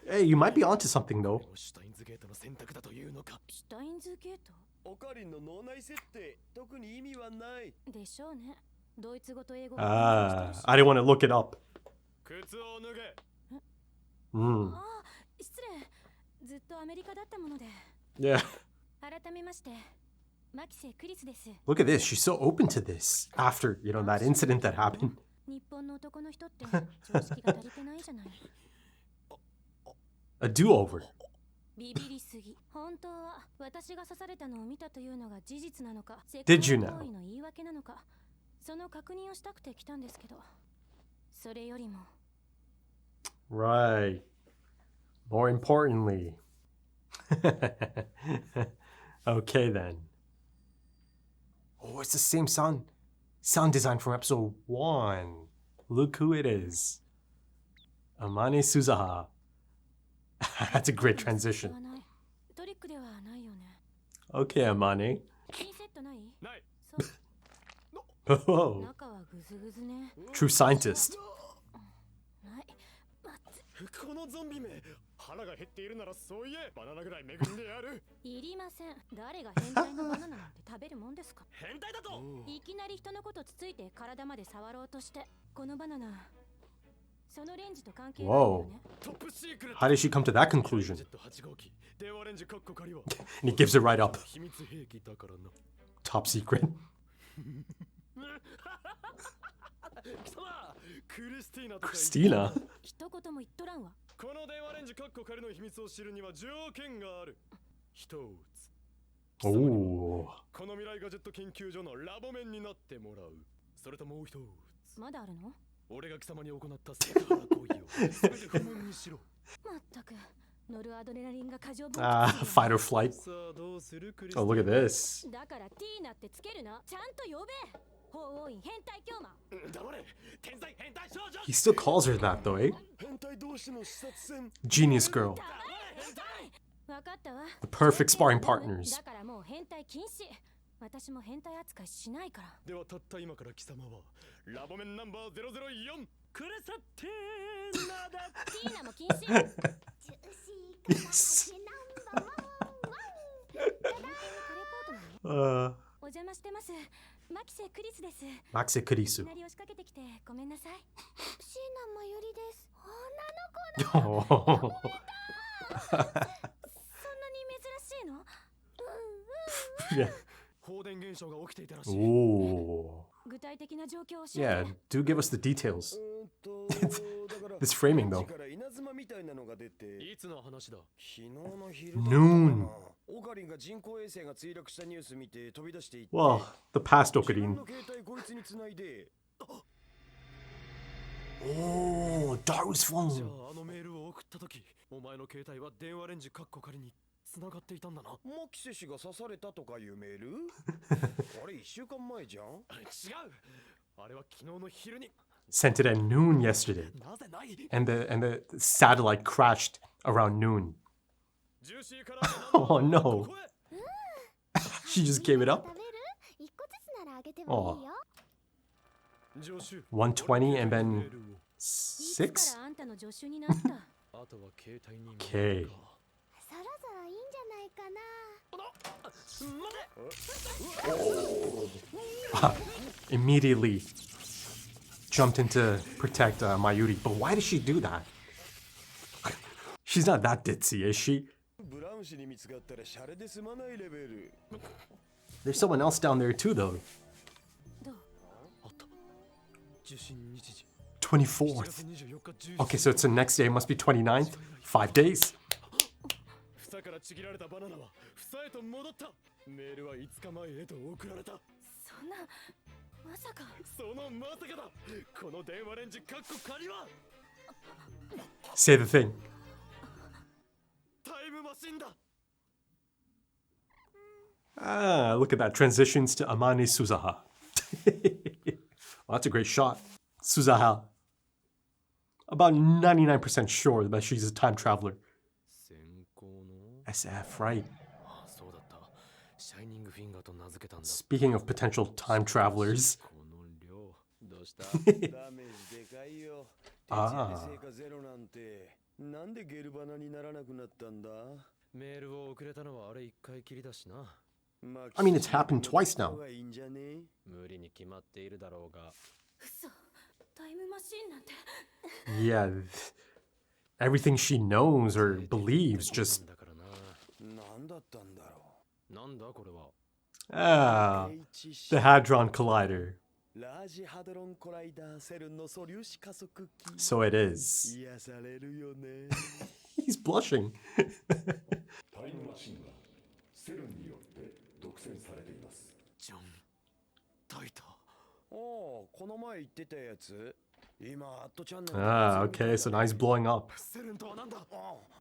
Hey, you might be onto something though. シュタインズゲートの選択だというのか。シュタインズゲートオカリンの脳内設定、特に意味はない。でしょうね。ドイツ語と英語 Ah, I didn't want to look it up. 靴を脱げ。Mm. ああ、失礼。ずっとアメリカだったもので。Yeah. 改めまして、マキセ・クリスです。 Look at this. She's so open to this after, you know, that incident that happened. 日本の男の人って常識が足りてないじゃない。A do-over. ビビりすぎ。本当は私が刺されたのを見たというのが事実なのか、セク Did you ハラ know? 行為の言い訳なのか、その確認をしたくて来たんですけど、それよりも Right. More importantly. Okay then. Oh, it's the same sound design from episode 1. Look who it is. Amane Suzaha. That's a great transition. トリックではないよね。 Okay, Amane. ピンセットない？ない。そう。 Oh, 中はグズグズね。 true scientist. はい。待って。このゾンビめ、腹が減っているならそういえ、バナナぐらい恵んでやる。いりません。誰が変態のバナナなんて食べるもんですか。変態だと。いきなり人のことつついて体まで触ろうとして、このバナナ、そのレンジと関係ないよね。トップシークレット。 How did she come to that conclusion? ジェット8号機、電話レンジカッコ仮は。 And he gives it right up. 秘密兵器だからな。 Top secret. 貴様、クリスティーナとか。 Christina. 一言も言っとらんわ。この電話レンジカッコ仮の秘密を知るには条件がある。一つ。 Oh. この未来ガジェット研究所のラボ面になってもらう。それともう一つ。まだあるの？俺が貴様に行ったセクハラ行為を全て不問にしろ。まったく、ノルアドレナリンが過剰分 Ah, 泌 fight or flight. さあどうするクリス Oh, look at this. だからティーナってつけるな。ちゃんと呼べ。法王院変態狂魔。黙れ。天才変態少女。 He still calls her that though, eh? 変態同士の視察戦。 Genius girl. 黙れ変態。わかったわ。 The perfect sparring partners. だからもう変態禁止。私も変態扱いしないから。ではたった今から貴様はラボ面ナンバー004クレサテーナだ。ティーナも禁止。 Yes. レポートなの？ お邪魔してます。マキセ・クリスです。 Maxe いき Kurisu. なり押しかけてきてごめんなさい。シーナ・マユリです。 Oh. そんなに珍しいの？ Yeah. 放電現象が起きていたらしい。 Ooh. 具体的な状況を教え Yeah, て。 do give us the details. だから This framing though. から稲妻みたいなのが出て。いつの話だ？昨日の昼 Noon. オカリンが人工衛星が墜落したニュース見て飛び出していって。 Well, the past 自分 Okarin. の携帯こいつにつないで。 Oh, Daru's じゃ phone. ああのメールを送った時、お前の携帯は電話レンジカッコ仮に繋がっていたんだな。マキセ氏が刺されたとかいうメール？あれ1週間前じゃん。違う。あれは昨日の昼に。 Sent it at noon yesterday. なぜない？ And the satellite crashed around noon. ジューシーから Oh no. She just gave it up. 食べる？一個ずつならあげてもいいよ。 助手。 120 and then いつ 6? からあんたの助手になった？あとは携帯に。 Okay. そろそろいいんじゃないかな。 Immediately jumped in to protect Mayuri. But why does she do that? She's not that ditzy, is she? ブラウン氏に見つかったらシャレで済まないレベル。 There's someone else down there too, though. どう？あった。受信日時。 24th. 24日10時。 Okay, so it's the next day. It must be 29th. 5 days. 房からちぎられたバナナは房へと戻った。メールは5日前へと送られた。そんな、まさか。そのまさかだ。この電話レンジカッコ仮は Say the thing. タイムマシンだ。 Ah, look at that. Transitions to Amane Suzaha. Well, that's a great shot. Suzaha. About 99% sure that she's a time traveler. 先行の。 SF, right? あ、そうだった。シャイニングフィンガーと名付けたんだ。 Speaking of potential time travelers. この量。どうした？ダメージでかいよ。Ah. 成果ゼロなんてなんでゲルバナにならなくなったんだ。メールを送れたのはあれ一回きりだしな。I mean, it's happened twice now. いいんじゃね。無理に決まっているだろうが。嘘、タイムマシンなんて。 Yeah, everything she knows or believes just なんだったんだろう。なんだこれは。ah, the Hadron Collider. ラージハドロンコライダーセルンの素粒子加速器。 So it is. 癒されるよね。 He's blushing. タイムマシンはセルンによって独占されています。ジョン・タイター。おお、この前言ってたやつ。今アットチャンネル。Ah, okay, so now he's blowing up. セルンとはなんだ。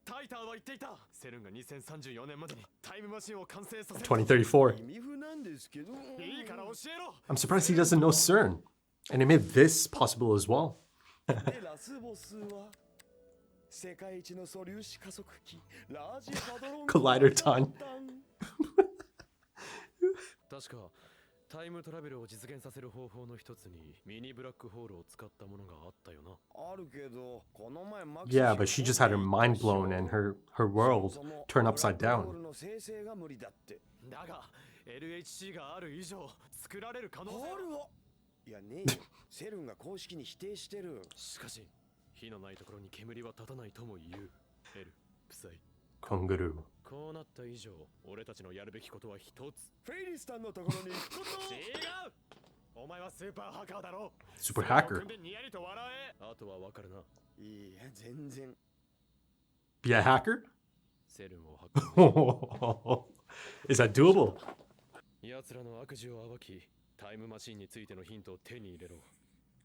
タイターは言っていた。セルンが2034年までにタイムマシンを完成させる。2034. 意味不なんですけど。いいから教えろ。 I'm surprised he doesn't know CERN. And he made this possible as well. でラスボスは世界一の素粒子加速器ラージハドロン Collider time. 確かタイムトラベルを実現させる方法の一つにミニブラックホールを使ったものがあったよな。あるけどこの前マキシ Yeah, but she just had her mind blown and her world turned upside down. の生成が無理だって。だが LHC がある以上作られる可能性はあるわ。いやねえ、セルンが公式に否定してる。しかし火のないところに煙は立たないとも言う。エル、プサイ。Konguru. こうなった以上、俺たちのやるべきことは一つ。フェイリスさんのところに行くこと。違う。お前はスーパーハッカーだろ。 Super hacker. ニヤリと笑え。あとはわかるな。いいや、全然。Be a hacker? セルンをハッカー。 Is that doable? 奴らの悪事を暴き、タイムマシンについてのヒントを手に入れろ。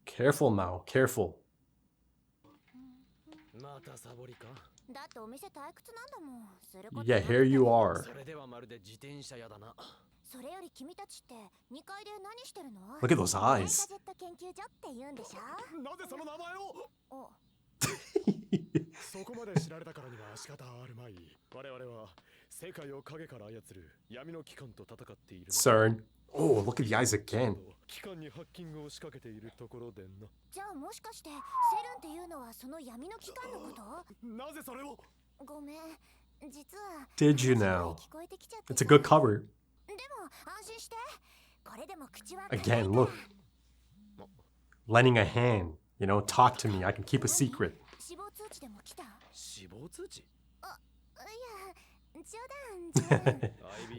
Careful, Mao. Careful. またサボりか。だってお店退屈なんだもん。すること Yeah, here you are. それではまるで自転車屋だな。それより君たちって2階で何してるの？ Look at those ガ eyes. ジェット研究所って言うんでしょ？なぜその名前を。お、そこまで知られたからには仕方あるまい。我々は世界を影から操る闇の機関と戦っている。 CERN. Oh, look at the eyes again. 機関にハッキングを仕掛けているところでな。じゃあもしかしてセルンっていうのはその闇の機関のこと？なぜそれを。ごめん、実は Did you know? 聞こえてきちゃって It's a good cover. でも安心して、これでも口は Again, look. Lending a hand. You know, talk to me. I can keep a secret. 死亡通知でも来た？死亡通知。いや、冗談。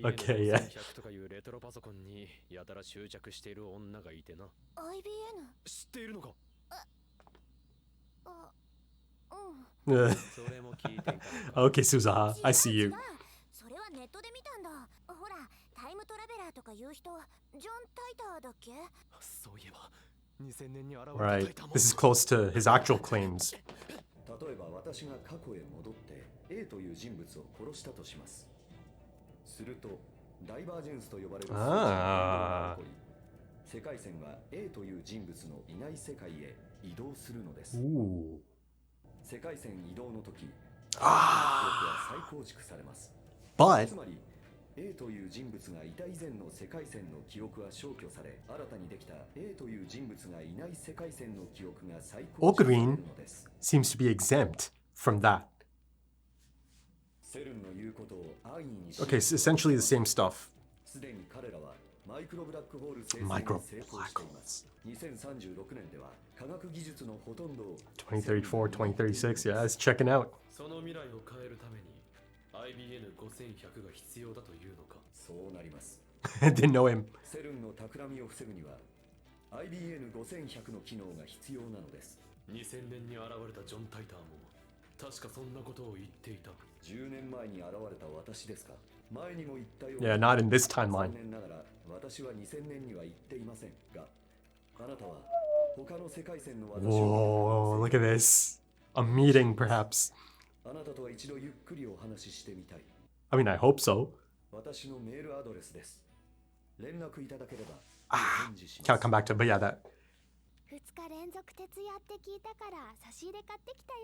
Okay, yeah. 100とかいうレトロパソコンにやたら執着している女がいてな。 IBN？ 知っているのか。うん。それも聞いていた。 Okay, Suzaha. I see you. それはネットで見たんだ。ほら、タイムトラベラーとかいう人、ジョン・タイターだっけ？そういえば2000年に現れた Right. タイターも。 This is close to his actual claims. 例えば私が過去へ戻って A という人物を殺したとします。するとダイバージェンスと呼ばれるあーが起こり、世界線は A という人物のいない世界へ移動するのです。 Ooh. 世界線移動の時、記憶 Ah. は再構築されます。 But つまり A という人物がいた以前の世界線の記憶は消去され、新たにできた A という人物がいない世界線の記憶が再構築されるのです。 seems to be exempt from that. セルンの言うことを安易に Okay, it's essentially the same stuff. すでに彼らはマイクロブラックホール生成に Micro 成功しています。2036年では科学技術のほとんどを2034, 2036. Yeah, it's checking out. その未来を変えるために IBN5100 が必要だというのか。そうなります。Didn't know him. セルンの企みを防ぐには IBN5100 の機能が必要なのです。2000年に現れたジョン・タイターも確かそんなことを言っていた。10年前に現れた私ですか。前にも言ったよう Yeah, not in this timeline. 残念ながら私は2000年には行っていませんが、あなたは他の世界線の私 Whoa, を look at this. A meeting, perhaps. あなたとは一度ゆっくりお話ししてみたい。 I mean, I hope so. 私のメールアドレスです。連絡いただければ Ah, 返事し can't ます。 come back to, but yeah, that. 2日連続徹夜って聞いたから差し入れ買ってきたよ。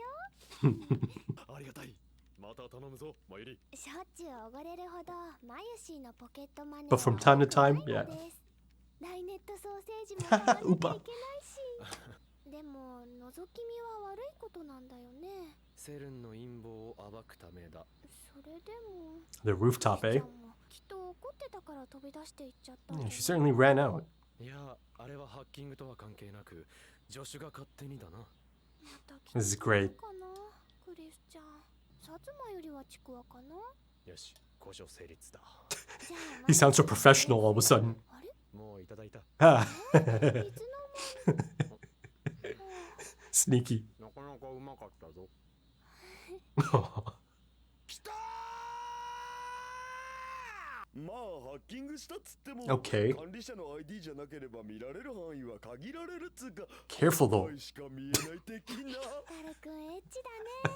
ありがたい。また頼むぞ、マユリ。しょっちゅうおごれるほどマユシーのポケットマネー But from time to time, は yeah. ないのです。ダイネットソーセージも買わなきゃいけないし。でも覗き見は悪いことなんだよね。セルンの陰謀を暴くためだ。それでも The rooftop, ちゃ eh? んもきっと怒ってたから飛び出していっちゃったん Yeah, だ she よ certainly ran out. いや、あれはハッキングとは関係なく、助手が勝手にだな。また来 This is た great. かなクリスちゃん。薩摩よりはちくわかな。よし、交渉成立だ。じゃあ He sounds so professional all of a sudden. あれもういただいた。 Ah, いつの間に sneaky. なかなかうまかったぞ。来たー。まあハッキングしたっつっても Okay. 管理者の ID じゃなければ見られる範囲は限られるっつうか Careful though. しか見えない的なタルくんエッチ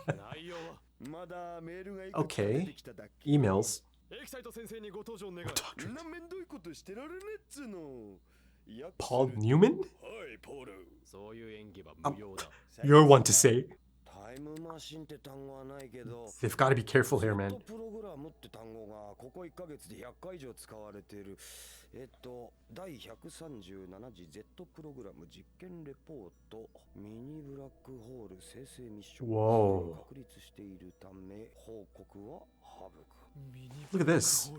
だね。内容はまだメールがいくつか Okay. 出てきただけ Emails. エキサイト先生にご登場願う。そんなめんどいことしてられねえっつうの。いや Paul Newman? はいポール。そういう演技は無用だ。 You're one to say. タイムマシンって単語はないけど、 They've got to be careful here, ソ man. フトプログラムって単語がここ1ヶ月で100回以上使われている。第137次 Z プログラム実験レポート、ミニブラックホール生成ミッション Whoa. 確立しているため報告は省く。 Look at this.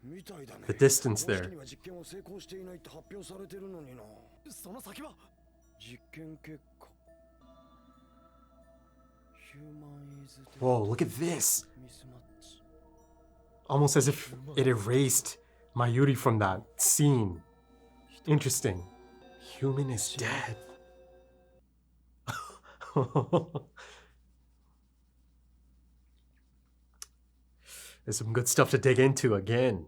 みたいだね。 The distance 公式 there. には実験を成功していないって発表されてるのにな。その先は実験結果。ヒューマンイズ Whoa, look at this. ミスマッチ。 Almost as if it erased Mayuri from that scene. Interesting. Human is dead. There's some good stuff to dig into again.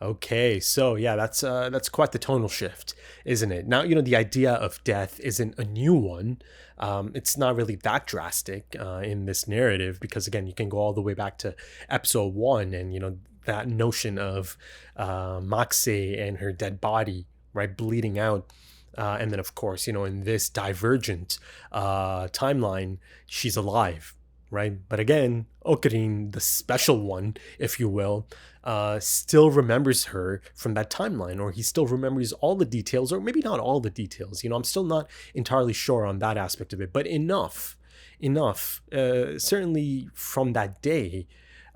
Okay, so yeah, that's quite the tonal shift, isn't it? Now, the idea of death isn't a new one. It's not really that drastic in this narrative because, again, you can go all the way back to episode 1 and, that notion of Maxe and her dead body, right, bleeding out. And then, of course, in this divergent timeline, she's alive, right? But again, Okarin, the special one, if you will, still remembers her from that timeline, or he still remembers all the details, or maybe not all the details. I'm still not entirely sure on that aspect of it, but enough, certainly from that day,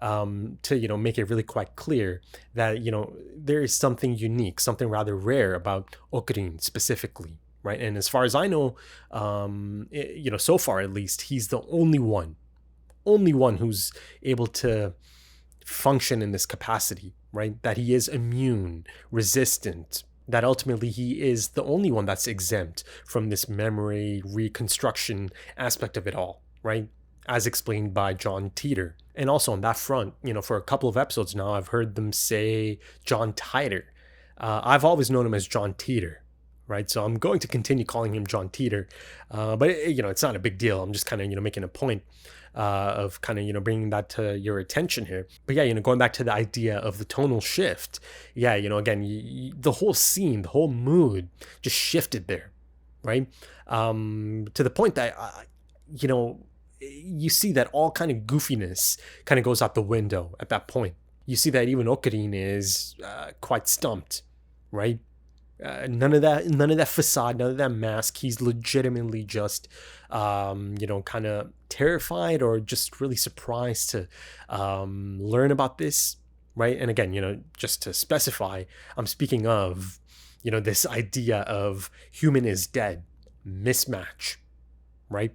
to make it really quite clear that there is something unique, something rather rare about Okarin specifically, right? And as far as I know, so far at least, he's the only one who's able to function in this capacity, right? That he is immune, resistant, that ultimately he is the only one that's exempt from this memory reconstruction aspect of it all, right? As explained by John Teeter. And also on that front, for a couple of episodes now, I've heard them say John Titer. I've always known him as John Teeter, right? So I'm going to continue calling him John Teeter. But, it's not a big deal. I'm just kind of, making a point of kind of, bringing that to your attention here. But yeah, going back to the idea of the tonal shift. Yeah, again, the whole scene, the whole mood just shifted there, right? To the point that, you see that all kind of goofiness kind of goes out the window at that point. You see that even Okarin is quite stumped, right? None of that facade, none of that mask. He's legitimately just, kind of terrified or just really surprised to learn about this, right? And again, just to specify, I'm speaking of, this idea of human is dead, mismatch, right?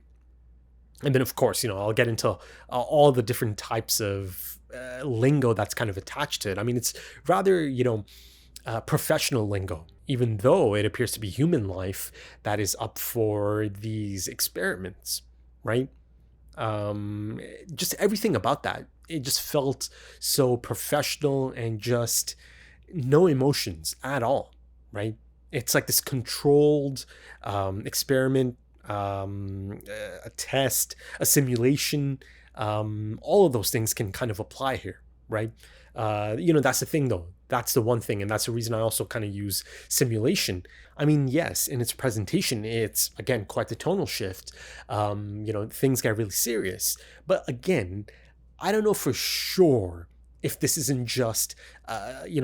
And then, of course, I'll get into all the different types of lingo that's kind of attached to it. I mean, it's rather, professional lingo, even though it appears to be human life that is up for these experiments, right? Just everything about that. It just felt so professional and just no emotions at all, right? It's like this controlled experiment, a test, a simulation, all of those things can kind of apply here, right? That's the thing though. That's the one thing, and that's the reason I also kind of use simulation. I mean, yes, in its presentation, it's, again, quite the tonal shift. Things get really serious. But again, I don't know for sure if this isn't just,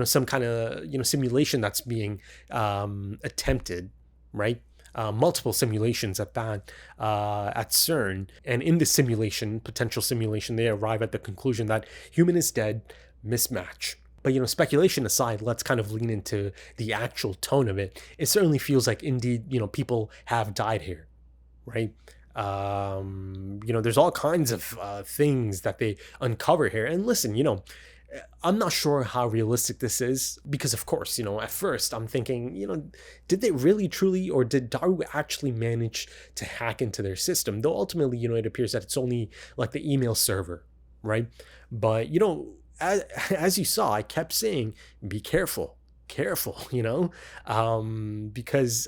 some kind of, simulation that's being attempted, right? multiple simulations at that, at CERN. And in this simulation, potential simulation, they arrive at the conclusion that human is dead, mismatch. But, speculation aside, let's kind of lean into the actual tone of it. It certainly feels like indeed, people have died here, right? There's all kinds of things that they uncover here. And listen, I'm not sure how realistic this is because, of course, at first I'm thinking, did they really, truly, or did Daru actually manage to hack into their system? Though ultimately, it appears that it's only like the email server, right? But, as you saw, I kept saying, be careful, because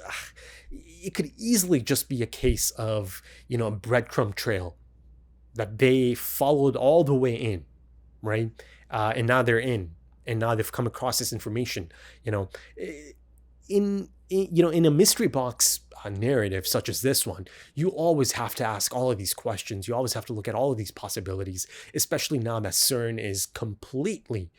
it could easily just be a case of, a breadcrumb trail that they followed all the way in, right? And now they're in, and now they've come across this information, in a mystery box narrative such as this one, you always have to ask all of these questions. You always have to look at all of these possibilities, especially now that CERN is completely,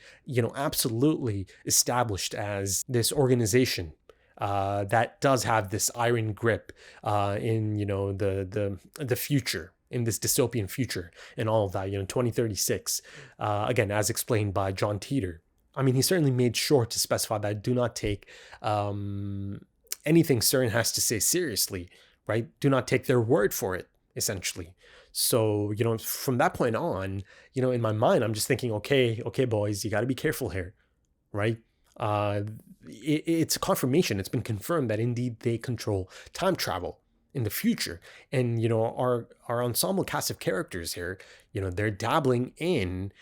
absolutely established as this organization that does have this iron grip in, the future, in this dystopian future and all of that, 2036, again, as explained by John Teeter. I mean, he certainly made sure to specify that do not take anything CERN has to say seriously, right? Do not take their word for it, essentially. So, from that point on, in my mind, I'm just thinking, okay, boys, you got to be careful here, right? It's a confirmation. It's been confirmed that indeed they control time travel in the future. And, our ensemble cast of characters here, they're dabbling in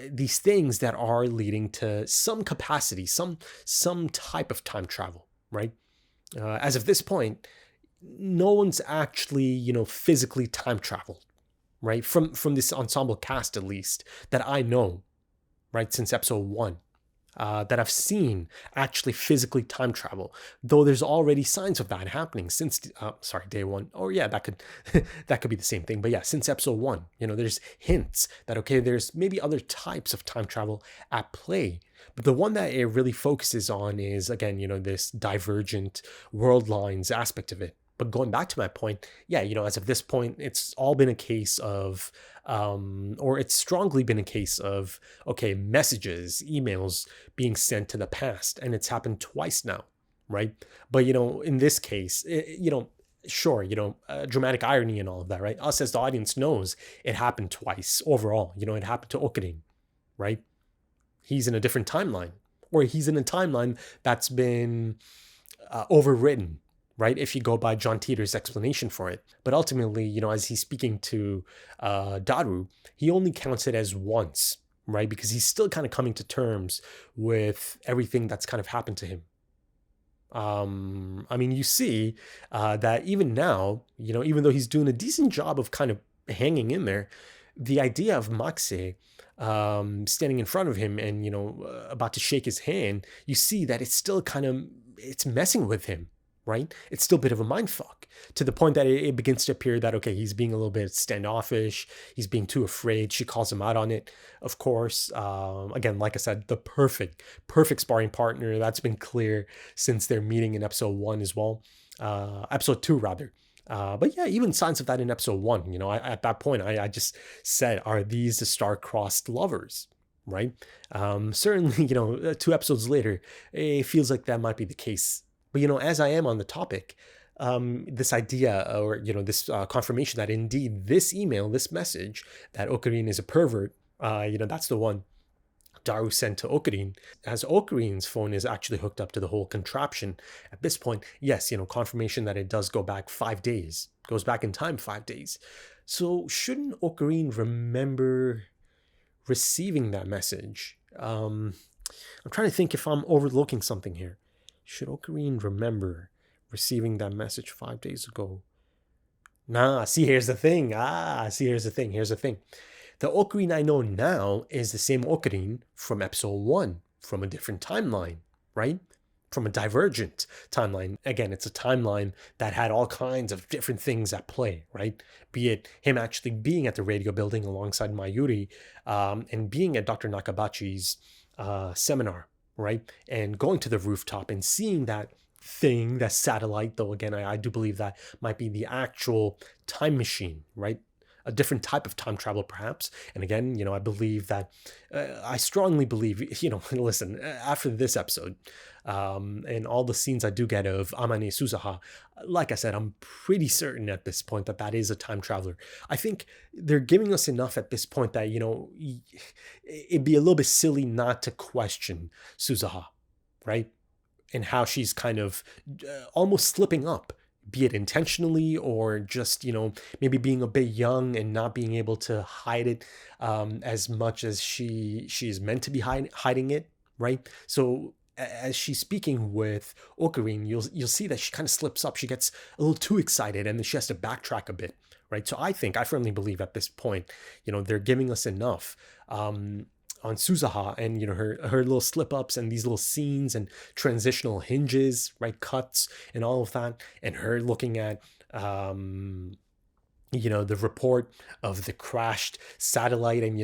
these things that are leading to some capacity, some type of time travel, right? As of this point, no one's actually, physically time traveled, right? From this ensemble cast, at least, that I know, right, since episode 1. That I've seen actually physically time travel, though there's already signs of that happening since day 1. Or yeah, that could that could be the same thing. But yeah, since episode 1, there's hints that okay, there's maybe other types of time travel at play. But the one that it really focuses on is, again, this divergent world lines aspect of it. But going back to my point, yeah, as of this point, it's all been a case of, or it's strongly been a case of, okay, messages, emails being sent to the past. And it's happened twice now, right? But, in this case, sure, dramatic irony and all of that, right? Us as the audience knows it happened twice overall. It happened to Okurin, right? He's in a different timeline, or he's in a timeline that's been overwritten, right? If you go by John Teeter's explanation for it. But ultimately, as he's speaking to Daru, he only counts it as once, right? Because he's still kind of coming to terms with everything that's kind of happened to him. I mean, you see that even now, even though he's doing a decent job of kind of hanging in there, the idea of Maxe standing in front of him and, about to shake his hand, you see that it's still it's messing with him, right? It's still a bit of a mindfuck to the point that it begins to appear that, okay, he's being a little bit standoffish. He's being too afraid. She calls him out on it, of course. Again, like I said, the perfect sparring partner. That's been clear since their meeting in episode 1 as well. Episode 2, rather. But yeah, even signs of that in episode 1, at that point, I just said, are these the star-crossed lovers, right? Certainly, 2 episodes later, it feels like that might be the case. But, as I am on the topic, this idea or, this confirmation that indeed this email, this message that Okurin is a pervert, that's the one Daru sent to Okurin, as Okurin's phone is actually hooked up to the whole contraption. At this point, yes, confirmation that it does go back 5 days, goes back in time 5 days. So shouldn't Okurin remember receiving that message? I'm trying to think if I'm overlooking something here. Should Okurin remember receiving that message 5 days ago? Nah, here's the thing. The Okurin I know now is the same Okurin from episode 1, from a different timeline, right? From a divergent timeline. Again, it's a timeline that had all kinds of different things at play, right? Be it him actually being at the radio building alongside Mayuri, and being at Dr. Nakabachi's seminar, right? And going to the rooftop and seeing that thing, that satellite, though again, I do believe that might be the actual time machine, right? A different type of time travel, perhaps. And again, I believe that, I strongly believe, listen, after this episode, and all the scenes I do get of Amane Suzaha, like I said, I'm pretty certain at this point that that is a time traveler. I think they're giving us enough at this point that, it'd be a little bit silly not to question Suzaha, right? And how she's kind of almost slipping up, be it intentionally or just, maybe being a bit young and not being able to hide it as much as she is meant to be hiding it, right? So as she's speaking with Ocarine, you'll see that she kind of slips up. She gets a little too excited and then she has to backtrack a bit, right? So I firmly believe at this point, they're giving us enough on Suzaha and her little slip ups and these little scenes and transitional hinges, right, cuts and all of that, and her looking at the report of the crashed satellite, and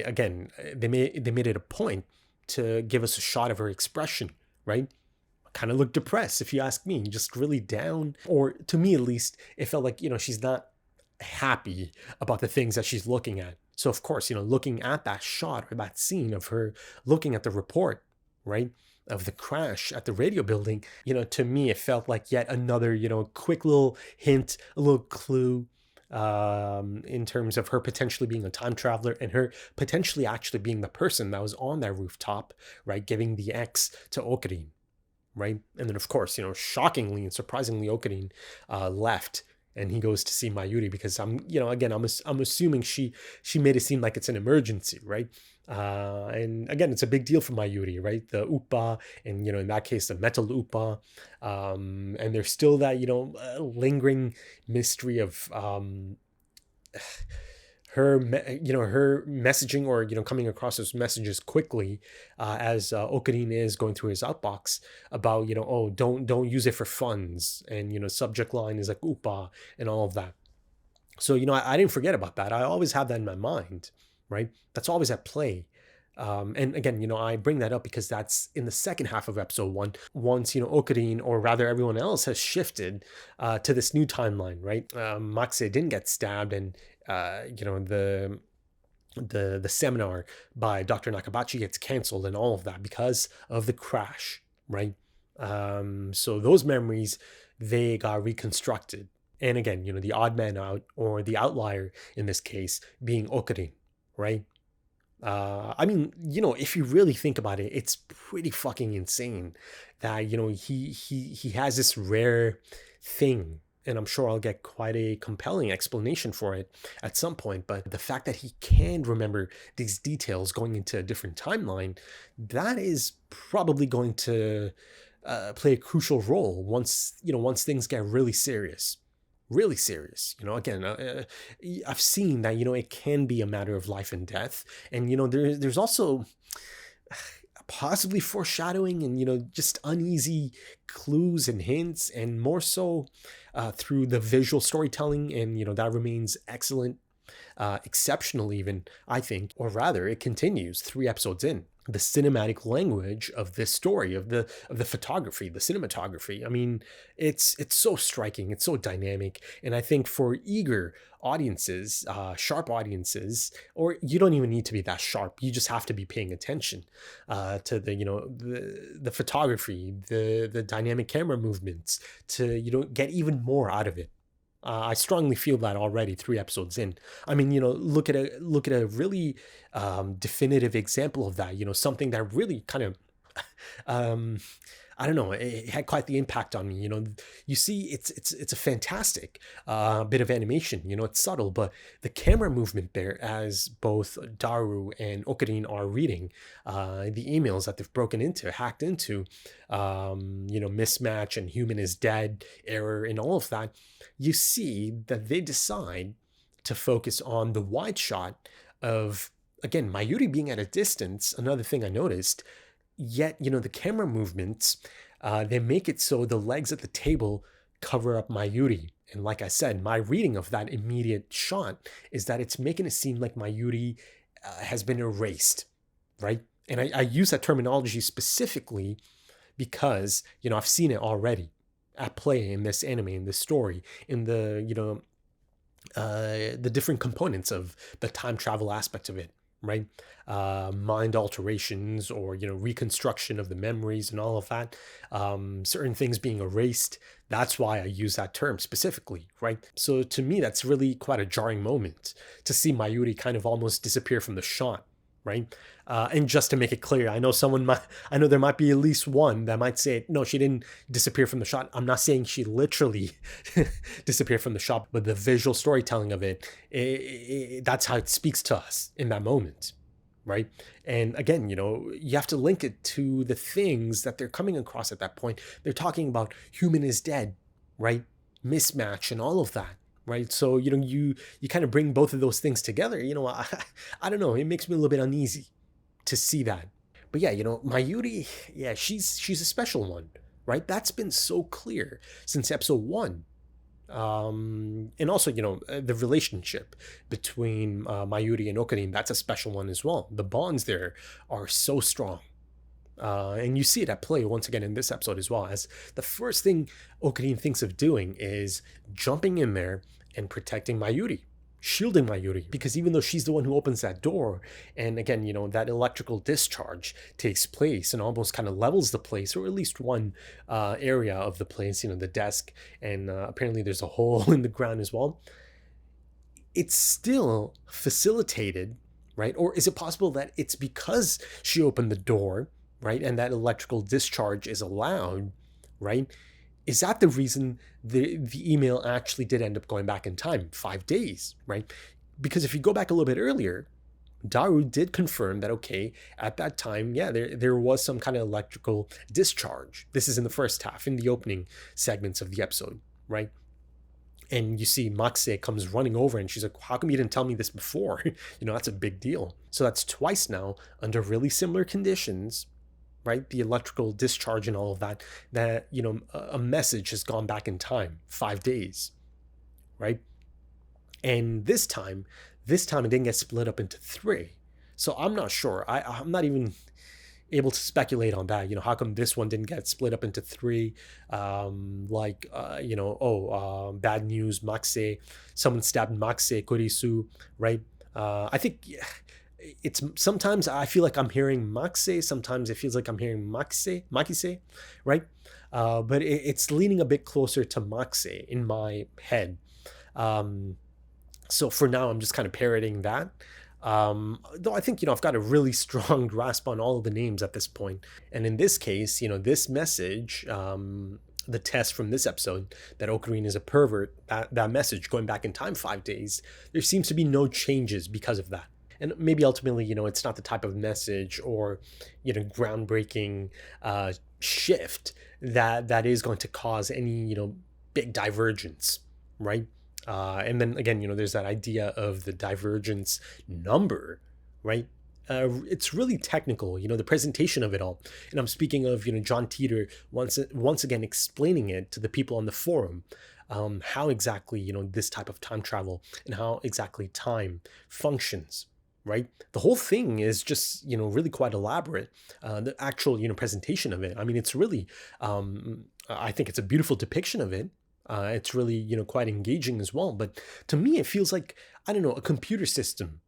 again, they made it a point to give us a shot of her expression, right? Kind of looked depressed, if you ask me, just really down, or to me at least, it felt like she's not happy about the things that she's looking at. So of course, looking at that shot or that scene of her looking at the report, right, of the crash at the radio building, to me, it felt like yet another, quick little hint, a little clue in terms of her potentially being a time traveler and her potentially actually being the person that was on that rooftop, right, giving the X to Ocarine, right? And then of course, shockingly and surprisingly, Ocarine left. And he goes to see Mayuri because I'm assuming she made it seem like it's an emergency, right? And again, it's a big deal for Mayuri, right? The Upa, and in that case, the metal Upa, and there's still that lingering mystery of her messaging or coming across those messages quickly as Ocarine is going through his outbox about don't use it for funds, and subject line is like Upa and all of that. So I didn't forget about that. I always have that in my mind, right? That's always at play. And again, I bring that up because that's in the second half of episode 1, once, Ocarine, or rather everyone else, has shifted to this new timeline, right? Maxe didn't get stabbed, and the seminar by Dr. Nakabachi gets canceled and all of that because of the crash, right? So those memories, they got reconstructed. And again, the odd man out, or the outlier in this case, being Ocarine, right? If you really think about it, it's pretty fucking insane that, he has this rare thing, and I'm sure I'll get quite a compelling explanation for it at some point, but the fact that he can remember these details going into a different timeline, that is probably going to play a crucial role once things get really serious. Again, I've seen that, it can be a matter of life and death. And, there's also possibly foreshadowing and, just uneasy clues and hints, and more so through the visual storytelling. And, that remains excellent, exceptional even, I think, or rather it continues 3 episodes in. The cinematic language of this story, of the photography, the cinematography. I mean, it's so striking, it's so dynamic, and I think for eager audiences, sharp audiences, or you don't even need to be that sharp. You just have to be paying attention to the photography, the dynamic camera movements, to get even more out of it. I strongly feel that already 3 episodes in. I mean, look at a really definitive example of that. Something that really kind of, I don't know, it had quite the impact on me. You see, it's a fantastic bit of animation. It's subtle, but the camera movement there, as both Daru and Ocarine are reading the emails that they've hacked into, mismatch and human is dead, error, and all of that. You see that they decide to focus on the wide shot of, again, Mayuri being at a distance. Another thing I noticed. Yet, the camera movements, they make it so the legs at the table cover up Mayuri. And like I said, my reading of that immediate shot is that it's making it seem like Mayuri has been erased, right? And I use that terminology specifically because, I've seen it already at play in this anime, in this story, in the, the different components of the time travel aspect of it, right? Mind alterations or, reconstruction of the memories and all of that. Certain things being erased. That's why I use that term specifically, right? So to me, that's really quite a jarring moment to see Mayuri kind of almost disappear from the shot, right? And just to make it clear, I know there might be at least one that might say, no, she didn't disappear from the shot. I'm not saying she literally disappeared from the shot, but the visual storytelling of it, that's how it speaks to us in that moment, right? And again, you have to link it to the things that they're coming across at that point. They're talking about human is dead, right? Mismatch and all of that. Right. So, you kind of bring both of those things together. I don't know. It makes me a little bit uneasy to see that. But yeah, Mayuri, yeah, she's a special one, right? That's been so clear since episode 1. And also, the relationship between Mayuri and Okarin, that's a special one as well. The bonds there are so strong. And you see it at play once again in this episode as well, as the first thing Okarin thinks of doing is jumping in there and protecting Mayuri, shielding Mayuri, because even though she's the one who opens that door, and again, that electrical discharge takes place and almost kind of levels the place, or at least one area of the place, the desk, and apparently there's a hole in the ground as well. It's still facilitated, right? Or is it possible that it's because she opened the door, right, and that electrical discharge is allowed, right? Is that the reason the email actually did end up going back in time, 5 days, right? Because if you go back a little bit earlier, Daru did confirm that, okay, at that time, yeah, there was some kind of electrical discharge. This is in the first half, in the opening segments of the episode, right? And you see Makise comes running over and she's like, how come you didn't tell me this before? That's a big deal. So that's twice now under really similar conditions, right? The electrical discharge and all of that, a message has gone back in time, 5 days, right? And this time it didn't get split up into 3. So I'm not sure. I'm not even able to speculate on that. How come this one didn't get split up into 3? Bad news, Makise, someone stabbed Makise, Kurisu, right? I think it's sometimes I feel like I'm hearing Makise, sometimes it feels like I'm hearing Makise, right? But it's leaning a bit closer to Makise in my head. So for now, I'm just kind of parroting that. Though I think, I've got a really strong grasp on all of the names at this point. And in this case, this message, the test from this episode, that Okarin is a pervert, that message going back in time 5 days, there seems to be no changes because of that. And maybe ultimately, it's not the type of message or, groundbreaking shift that is going to cause any, big divergence, right? And then again, there's that idea of the divergence number, right? It's really technical, the presentation of it all. And I'm speaking of, John Teeter once again explaining it to the people on the forum, how exactly, this type of time travel and how exactly time functions, right? The whole thing is just, really quite elaborate. The actual, presentation of it. I mean, it's really, I think it's a beautiful depiction of it. It's really, quite engaging as well. But to me, it feels like, I don't know, a computer system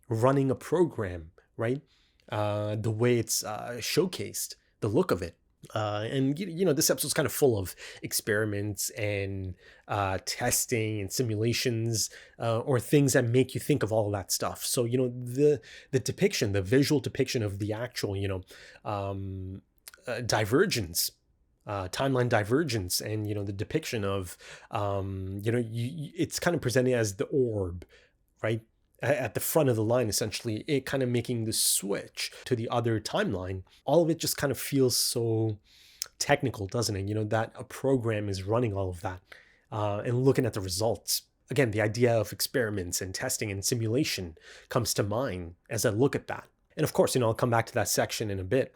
running a program, right? The way it's showcased, the look of it. And, this episode's kind of full of experiments and testing and simulations or things that make you think of all of that stuff. So, the depiction, the visual depiction of the actual, divergence, timeline divergence, and the depiction of it's kind of presented as the orb, right, at the front of the line, essentially, it kind of making the switch to the other timeline. All of it just kind of feels so technical, doesn't it? That a program is running all of that, and looking at the results. Again, the idea of experiments and testing and simulation comes to mind as I look at that. And of course, I'll come back to that section in a bit.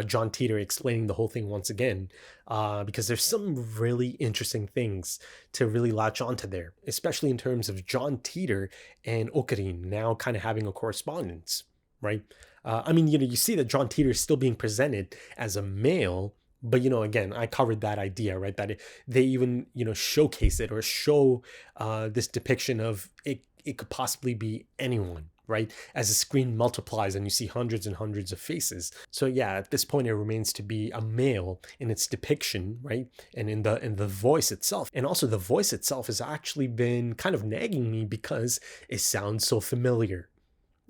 John Teeter explaining the whole thing once again, because there's some really interesting things to really latch onto there, especially in terms of John Teeter and Okarin now kind of having a correspondence, right? I mean, you see that John Teeter is still being presented as a male, But, again, I covered that idea, right? That they even, showcase it or show this depiction of it could possibly be anyone, right? As the screen multiplies and you see hundreds and hundreds of faces. So yeah, at this point, it remains to be a male in its depiction, right? And in the voice itself. And also the voice itself has actually been kind of nagging me because it sounds so familiar.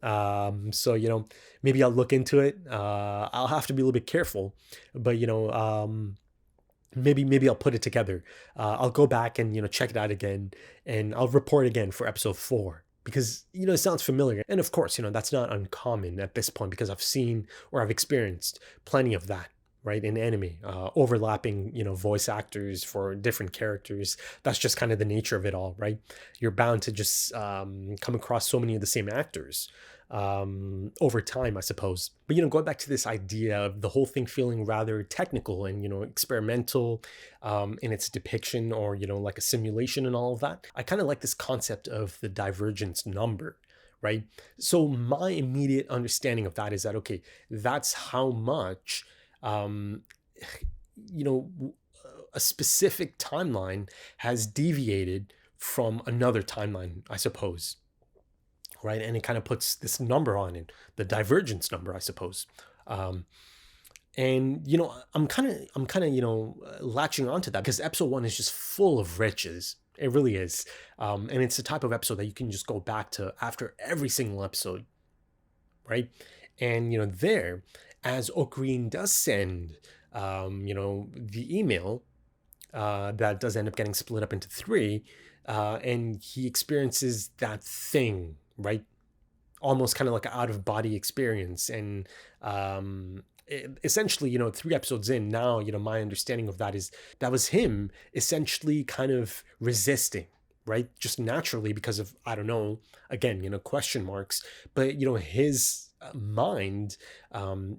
So, maybe I'll look into it. I'll have to be a little bit careful, but, maybe I'll put it together. I'll go back and, check it out again, and I'll report again for episode 4 because, it sounds familiar. And of course, that's not uncommon at this point because I've seen or I've experienced plenty of that, right? In anime, overlapping, voice actors for different characters. That's just kind of the nature of it all, right? You're bound to just come across so many of the same actors over time, I suppose. But, going back to this idea of the whole thing feeling rather technical and, experimental in its depiction or, like a simulation and all of that, I kind of like this concept of the divergence number, right? So my immediate understanding of that is that, okay, that's how much, a specific timeline has deviated from another timeline, I suppose. Right, and it kind of puts this number on it, the divergence number, I suppose. And I'm kind of latching onto that because episode 1 is just full of riches. It really is, and it's the type of episode that you can just go back to after every single episode, right? And there, as Ocarine does send, the email that does end up getting split up into 3, and he experiences that thing. Right? Almost kind of like an out-of-body experience. And essentially, 3 episodes in now, my understanding of that is that was him essentially kind of resisting, right? Just naturally because of, I don't know, again, question marks. But, his mind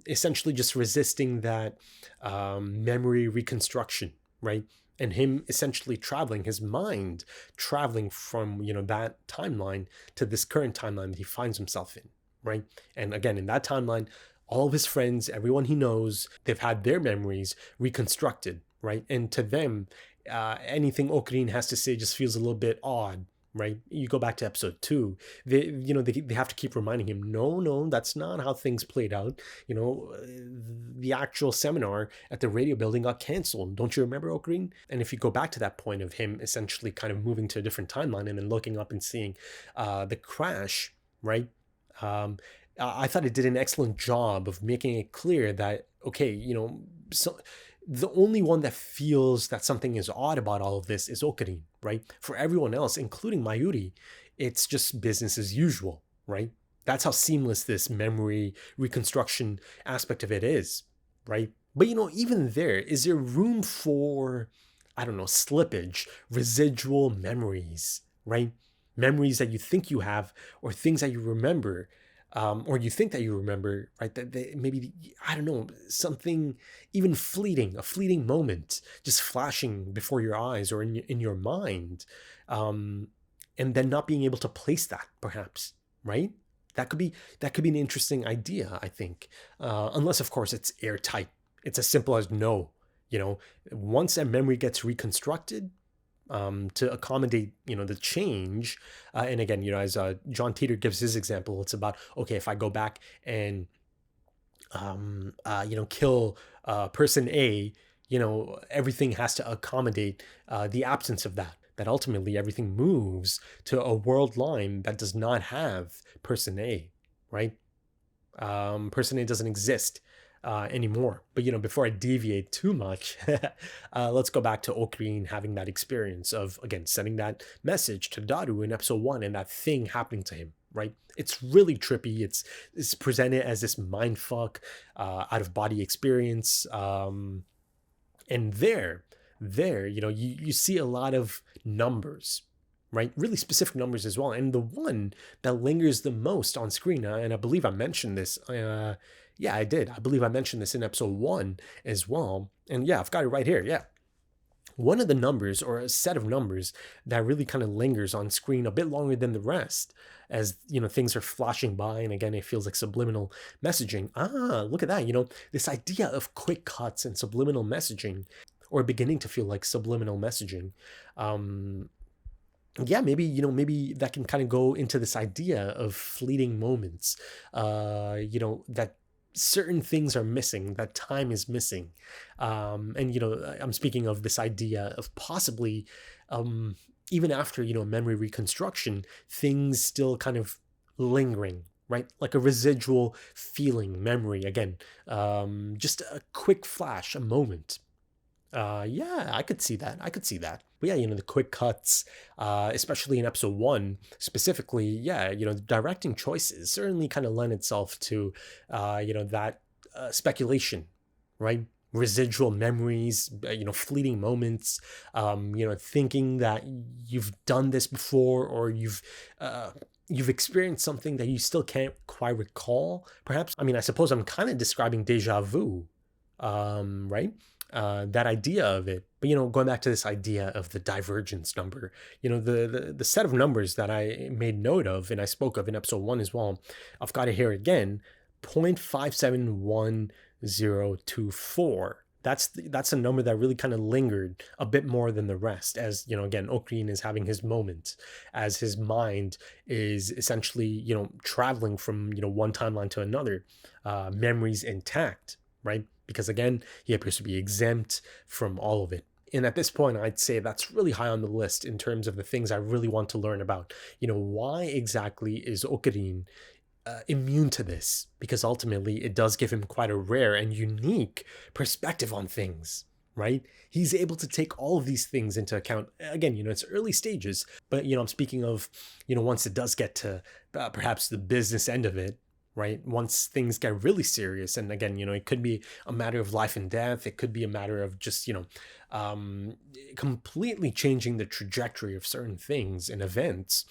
essentially just resisting that memory reconstruction, right? And him essentially traveling, his mind traveling from, that timeline to this current timeline that he finds himself in, right? And again, in that timeline, all of his friends, everyone he knows, they've had their memories reconstructed, right? And to them, anything Ocarine has to say just feels a little bit odd, right? You go back to episode 2, they have to keep reminding him, no, that's not how things played out. The actual seminar at the radio building got canceled. Don't you remember, Ocarine? And if you go back to that point of him essentially kind of moving to a different timeline and then looking up and seeing the crash, right? I thought it did an excellent job of making it clear that, okay, so the only one that feels that something is odd about all of this is Ocarine, right? For everyone else, including Mayuri, it's just business as usual, right? That's how seamless this memory reconstruction aspect of it is, right? But, even there, is there room for, I don't know, slippage, residual memories, right? Memories that you think you have or things that you remember, or you think that you remember, right? That maybe, I don't know, something even fleeting, a fleeting moment just flashing before your eyes or in your mind, and then not being able to place that, perhaps, right? That could be an interesting idea, I think, unless, of course, it's airtight. It's as simple as no, once that memory gets reconstructed, to accommodate, the change. And again, as John Teeter gives his example, it's about, okay, if I go back and, kill person A, everything has to accommodate the absence of that. That ultimately everything moves to a world line that does not have person A, right? Person A doesn't exist anymore. But before I deviate too much, let's go back to Ocarine having that experience of, again, sending that message to Daru in episode 1 and that thing happening to him, right? It's really trippy. It's presented as this mindfuck, out of body experience, and there you see a lot of numbers, right? Really specific numbers as well. And the one that lingers the most on screen, and I believe I mentioned this, yeah, I did. I believe I mentioned this in episode 1 as well. And yeah, I've got it right here. Yeah. one of the numbers or a set of numbers that really kind of lingers on screen a bit longer than the rest as, things are flashing by. And again, it feels like subliminal messaging. Look at that. This idea of quick cuts and subliminal messaging, or beginning to feel like subliminal messaging. Yeah, maybe that can kind of go into this idea of fleeting moments, that certain things are missing, that time is missing. And, I'm speaking of this idea of possibly, even after, memory reconstruction, things still kind of lingering, right? Like a residual feeling, memory, again, just a quick flash, a moment. Yeah, I could see that. But yeah, the quick cuts, especially in episode 1 specifically, yeah, the directing choices certainly kind of lend itself to, that speculation, right? Residual memories, fleeting moments, thinking that you've done this before, or you've experienced something that you still can't quite recall, perhaps. I mean, I suppose I'm kind of describing deja vu, right? That idea of it. But, going back to this idea of the divergence number, the set of numbers that I made note of and I spoke of in episode 1 as well, I've got it here again, 0.571024. That's a number that really kind of lingered a bit more than the rest, as, again, Okurine is having his moment, as his mind is essentially, traveling from, one timeline to another, memories intact, right? Because again, he appears to be exempt from all of it. And at this point, I'd say that's really high on the list in terms of the things I really want to learn about. Why exactly is Okurine immune to this? Because ultimately, it does give him quite a rare and unique perspective on things, right? He's able to take all of these things into account. Again, it's early stages, but, I'm speaking of, once it does get to perhaps the business end of it, right? Once things get really serious, and again, it could be a matter of life and death. It could be a matter of just, completely changing the trajectory of certain things and events.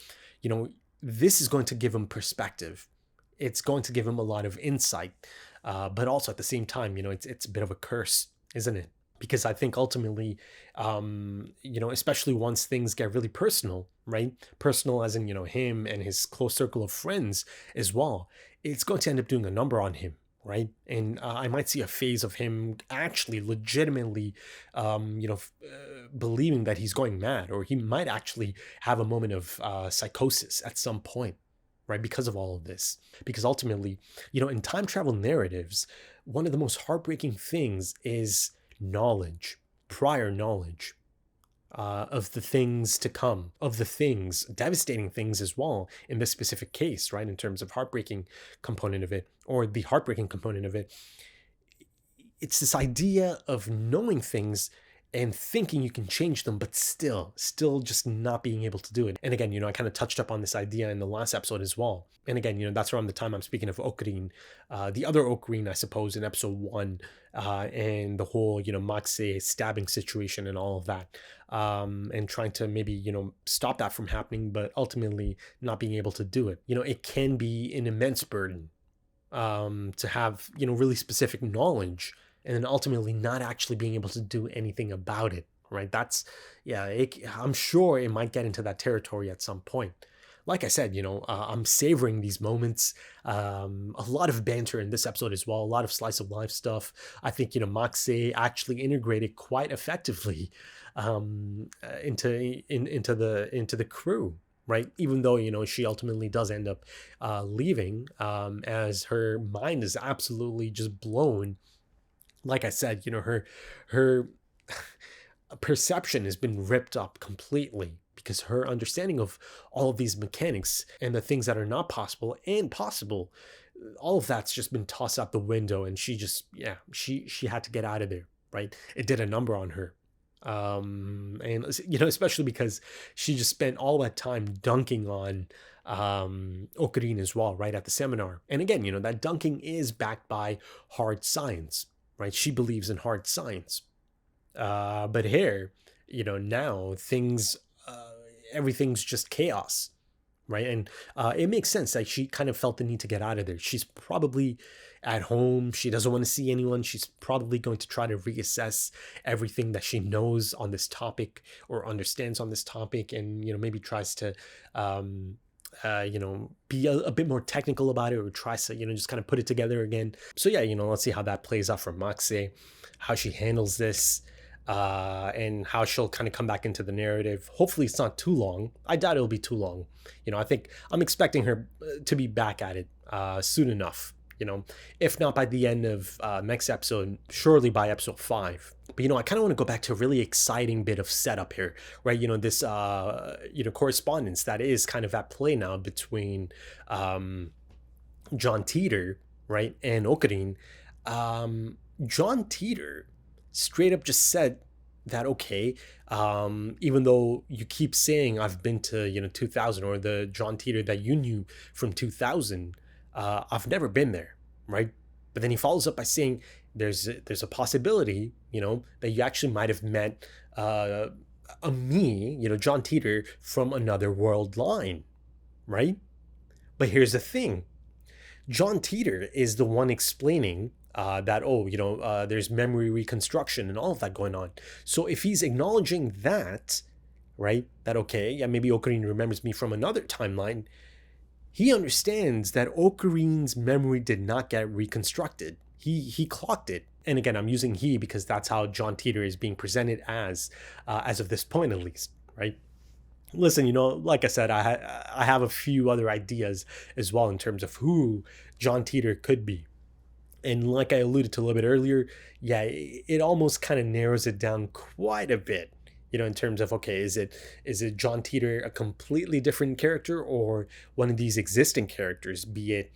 This is going to give him perspective. It's going to give him a lot of insight, but also at the same time, it's a bit of a curse, isn't it? Because I think ultimately, especially once things get really personal, right? Personal as in, him and his close circle of friends as well. It's going to end up doing a number on him, right? And I might see a phase of him actually legitimately, believing that he's going mad, or he might actually have a moment of psychosis at some point, right? Because of all of this. Because ultimately, in time travel narratives, one of the most heartbreaking things is knowledge, prior knowledge, of the things to come, of the things, devastating things as well, in this specific case, right? In terms of heartbreaking component of it, or the heartbreaking component of it. It's this idea of knowing things and thinking you can change them, but still just not being able to do it. And again, I kind of touched up on this idea in the last episode as well. And again, that's around the time I'm speaking of Okurine, the other Okurine, I suppose, in episode 1, and the whole, Maxe stabbing situation and all of that, and trying to maybe, stop that from happening, but ultimately not being able to do it. It can be an immense burden, to have, really specific knowledge, and then ultimately not actually being able to do anything about it, right? That's, yeah, I'm sure it might get into that territory at some point. Like I said, I'm savoring these moments. A lot of banter in this episode as well, a lot of slice of life stuff. I think, Maxe actually integrated quite effectively into the crew, right? Even though, she ultimately does end up leaving, as her mind is absolutely just blown. Like I said, her perception has been ripped up completely, because her understanding of all of these mechanics and the things that are not possible and possible, all of that's just been tossed out the window, and she just, she had to get out of there, right? It did a number on her. And especially because she just spent all that time dunking on Okurine as well, right, at the seminar. And again, that dunking is backed by hard science, right? She believes in hard science. But here, now things, everything's just chaos, right? And it makes sense that she kind of felt the need to get out of there. She's probably at home. She doesn't want to see anyone. She's probably going to try to reassess everything that she knows on this topic or understands on this topic, and maybe tries to be a bit more technical about it, or tries to just kind of put it together again. So yeah, let's see how that plays out for Maxe, how she handles this, and how she'll kind of come back into the narrative. Hopefully it's not too long. I doubt it'll be too long. I think I'm expecting her to be back at it soon enough. If not by the end of next episode, surely by episode 5. But I kind of want to go back to a really exciting bit of setup here, right? This correspondence that is kind of at play now between John Teeter, right, and Okarin. John Teeter straight up just said that, okay, even though you keep saying I've been to 2000, or the John Teeter that you knew from 2000, I've never been there, right? But then he follows up by saying there's a possibility, that you actually might have met me, John Teeter, from another world line, right? But here's the thing. John Teeter is the one explaining that, there's memory reconstruction and all of that going on. So if he's acknowledging that, right, that, okay, yeah, maybe Okarin remembers me from another timeline, he understands that Okarin's memory did not get reconstructed. He clocked it. And again, I'm using he because that's how John Teeter is being presented as of this point, at least, right? Listen, like I said, I have a few other ideas as well in terms of who John Teeter could be. And like I alluded to a little bit earlier, yeah, it almost kind of narrows it down quite a bit, in terms of, okay, is it John Teeter, a completely different character, or one of these existing characters, be it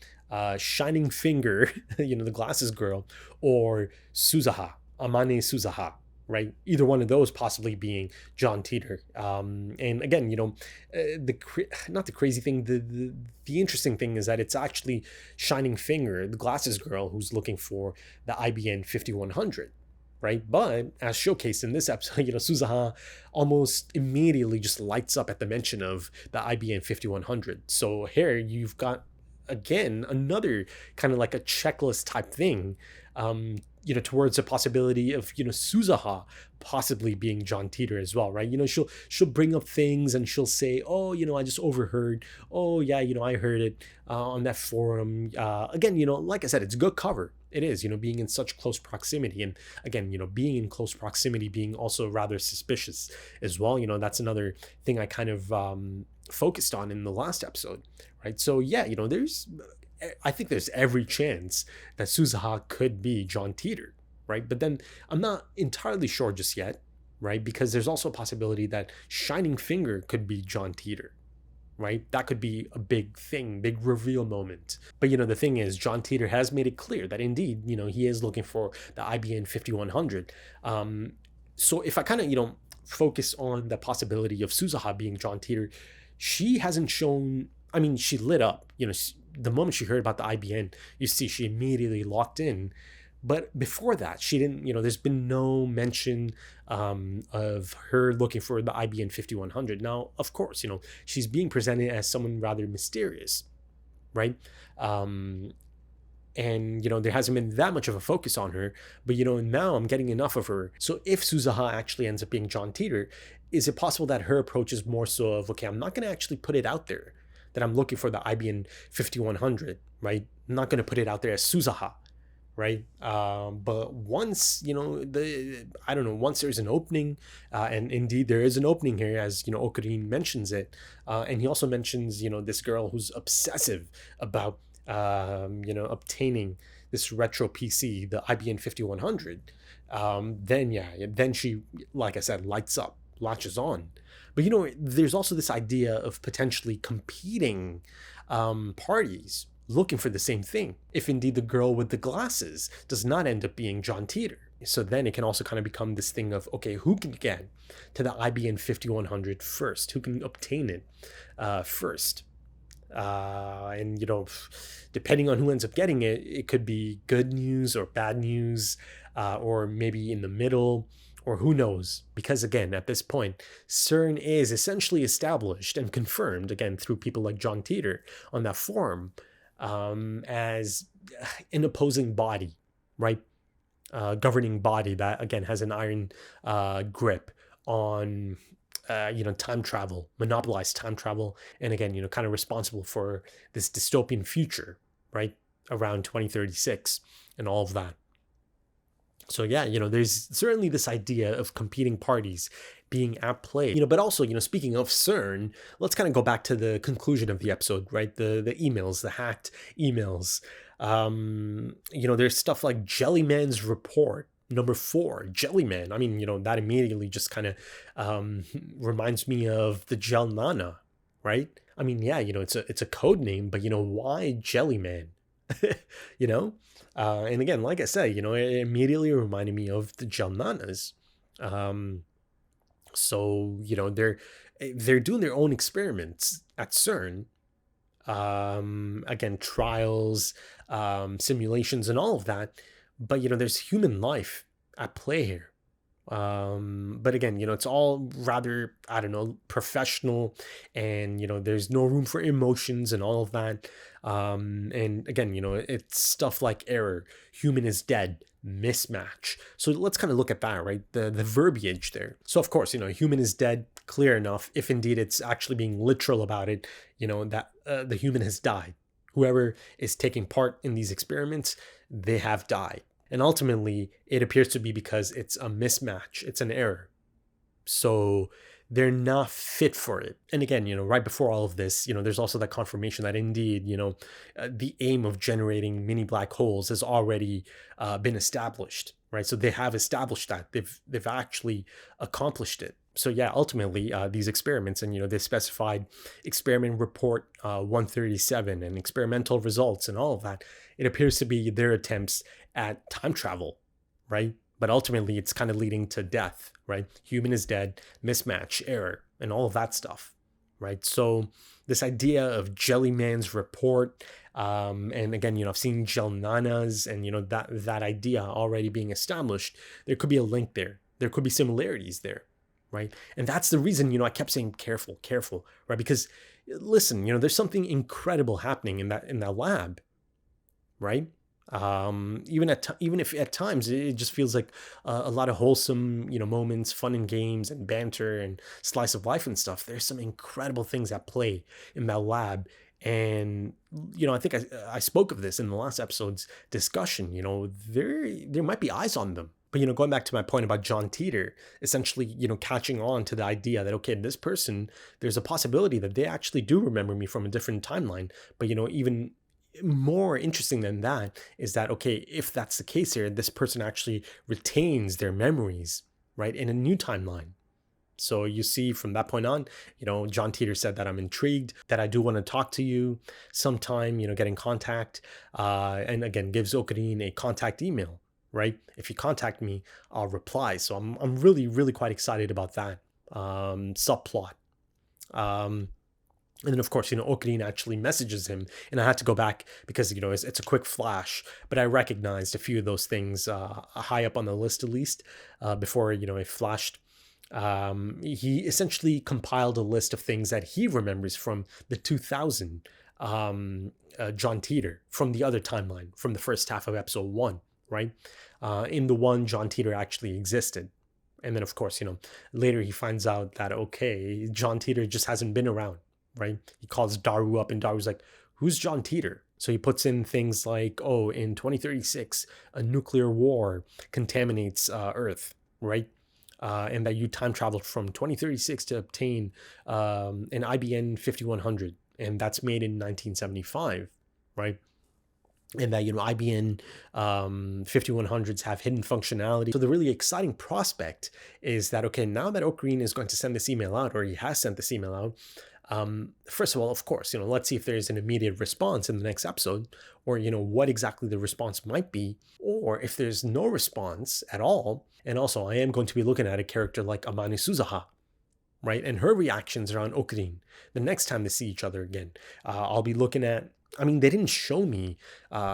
Shining Finger, the glasses girl, or Suzuha, Amane Suzuha, right? Either one of those possibly being John Teeter. And again, not the crazy thing, the interesting thing is that it's actually Shining Finger, the glasses girl, who's looking for the IBN 5100. Right? But as showcased in this episode, Suzuha almost immediately just lights up at the mention of the IBN 5100. So here you've got, again, another kind of like a checklist type thing, towards the possibility of, Suzuha possibly being John Teeter as well, right? She'll bring up things and she'll say, oh, I just overheard. Oh, yeah, I heard it on that forum. Again, like I said, it's a good cover. It is, being in such close proximity. And again, being in close proximity, being also rather suspicious as well. That's another thing I kind of focused on in the last episode, right? So yeah, I think there's every chance that Suzuha could be John Teeter, right? But then I'm not entirely sure just yet, right? Because there's also a possibility that Shining Finger could be John Teeter, right? That could be a big thing, big reveal moment. But the thing is, John Teeter has made it clear that indeed, he is looking for the IBN 5100. So if I kind of, focus on the possibility of Suzuha being John Teeter, she hasn't shown, she lit up, the moment she heard about the IBN, you see she immediately locked in. But before that, she didn't, there's been no mention of her looking for the IBN 5100. Now, of course, she's being presented as someone rather mysterious, right? And, there hasn't been that much of a focus on her. But, now I'm getting enough of her. So if Suzuha actually ends up being John Teeter, is it possible that her approach is more so of, okay, I'm not going to actually put it out there that I'm looking for the IBN 5100, right? I'm not going to put it out there as Suzuha, right? But once, once there's an opening, and indeed there is an opening here, as, Okarin mentions it, and he also mentions, this girl who's obsessive about, obtaining this retro PC, the IBN 5100, then she, like I said, lights up, latches on. But, there's also this idea of potentially competing parties looking for the same thing, if indeed the girl with the glasses does not end up being John Teeter. So then it can also kind of become this thing of, okay, who can get to the IBN 5100 first? Who can obtain it first? And, depending on who ends up getting it, it could be good news or bad news, or maybe in the middle, Or who knows? Because again, at this point, CERN is essentially established and confirmed, again, through people like John Titor on that forum, as an opposing body, right? Governing body that, again, has an iron grip on, time travel, monopolized time travel, and again, kind of responsible for this dystopian future, right? Around 2036 and all of that. So yeah, there's certainly this idea of competing parties being at play, but also, speaking of CERN, let's kind of go back to the conclusion of the episode, right? The emails, the hacked emails. There's stuff like Jellyman's report, number 4, Jellyman. I mean, that immediately just kind of reminds me of the Gel Nana, right? I mean, yeah, it's a code name, but why Jellyman? And again, like I said, it immediately reminded me of the Gel Nanas. So they're doing their own experiments at CERN. Again, trials, simulations, and all of that. But there's human life at play here. But again, it's all rather, I don't know, professional, and there's no room for emotions and all of that. And again, it's stuff like error, human is dead, mismatch. So let's kind of look at that, right? The verbiage there. So of course, human is dead, clear enough. If indeed it's actually being literal about it, that the human has died. Whoever is taking part in these experiments, they have died. And ultimately, it appears to be because it's a mismatch. It's an error. So they're not fit for it. And again, right before all of this, there's also that confirmation that indeed, the aim of generating mini black holes has already been established, right? So they have established that. They've actually accomplished it. So yeah, ultimately, these experiments, and they specified experiment report 137 and experimental results and all of that. It appears to be their attempts at time travel, right? But ultimately, it's kind of leading to death, right? Human is dead, mismatch, error, and all of that stuff, right? So this idea of Jellyman's report, and again, I've seen Gel Nanas, and that idea already being established. There could be a link there. There could be similarities there, right? And that's the reason, I kept saying careful, right? Because listen, there's something incredible happening in that lab, right? Even if at times it just feels like a lot of wholesome, moments, fun and games and banter and slice of life and stuff. There's some incredible things at play in that lab. And, I think I spoke of this in the last episode's discussion. There might be eyes on them. But, going back to my point about John Titor, essentially, catching on to the idea that, okay, this person, there's a possibility that they actually do remember me from a different timeline. But, even more interesting than that is that, okay, if that's the case here, this person actually retains their memories, right, in a new timeline. So you see, from that point on, John Titor said that I'm intrigued, that I do want to talk to you sometime, get in contact, and again, gives Okarin a contact email, right? If you contact me, I'll reply. So I'm really, really quite excited about that subplot. And then, of course, Okarin actually messages him, and I had to go back because, it's a quick flash, but I recognized a few of those things high up on the list, at least, before, it flashed. He essentially compiled a list of things that he remembers from the 2000 John Titor, from the other timeline, from the first half of episode 1, right? In the one, John Titor actually existed. And then, of course, later he finds out that, okay, John Titor just hasn't been around. Right? He calls Daru up, and Daru's like, who's John Titor? So he puts in things like, oh, in 2036, a nuclear war contaminates Earth, right? And that you time traveled from 2036 to obtain an IBM 5100, and that's made in 1975, right? And that, IBM 5100s have hidden functionality. So the really exciting prospect is that, okay, now that Okarin is going to send this email out, or he has sent this email out, first of all, of course, let's see if there's an immediate response in the next episode, or, what exactly the response might be, or if there's no response at all. And also, I am going to be looking at a character like Amane Suzaha, right? And her reactions are on Okarin the next time they see each other again. I'll be looking at I mean, they didn't show me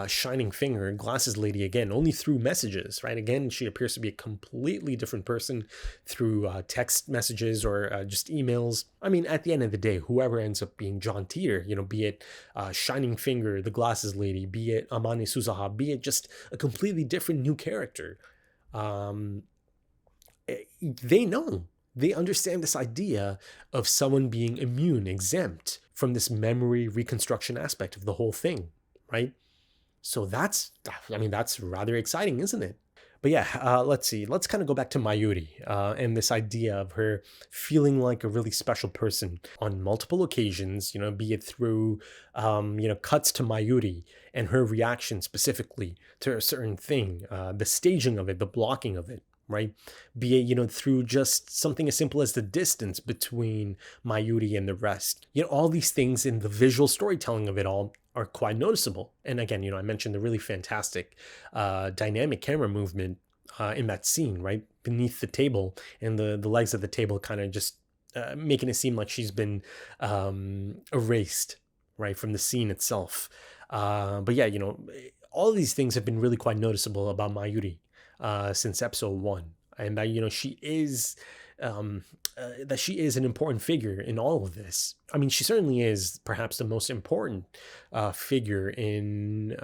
Shining Finger, Glasses Lady again, only through messages, right? Again, she appears to be a completely different person through text messages or just emails. I mean, at the end of the day, whoever ends up being John Teeter, be it Shining Finger, the Glasses Lady, be it Amane Suzaha, be it just a completely different new character, they know. They understand this idea of someone being immune, exempt from this memory reconstruction aspect of the whole thing, right? So that's rather exciting, isn't it? But yeah, let's see. Let's kind of go back to Mayuri and this idea of her feeling like a really special person on multiple occasions, be it through, cuts to Mayuri and her reaction specifically to a certain thing, the staging of it, the blocking of it, right? Be it, through just something as simple as the distance between Mayuri and the rest. All these things in the visual storytelling of it all are quite noticeable. And again, I mentioned the really fantastic dynamic camera movement in that scene, right? Beneath the table and the legs of the table kind of just making it seem like she's been erased, right, from the scene itself. But yeah, all of these things have been really quite noticeable about Mayuri since episode 1, and that she is an important figure in all of this. I mean, she certainly is perhaps the most important figure in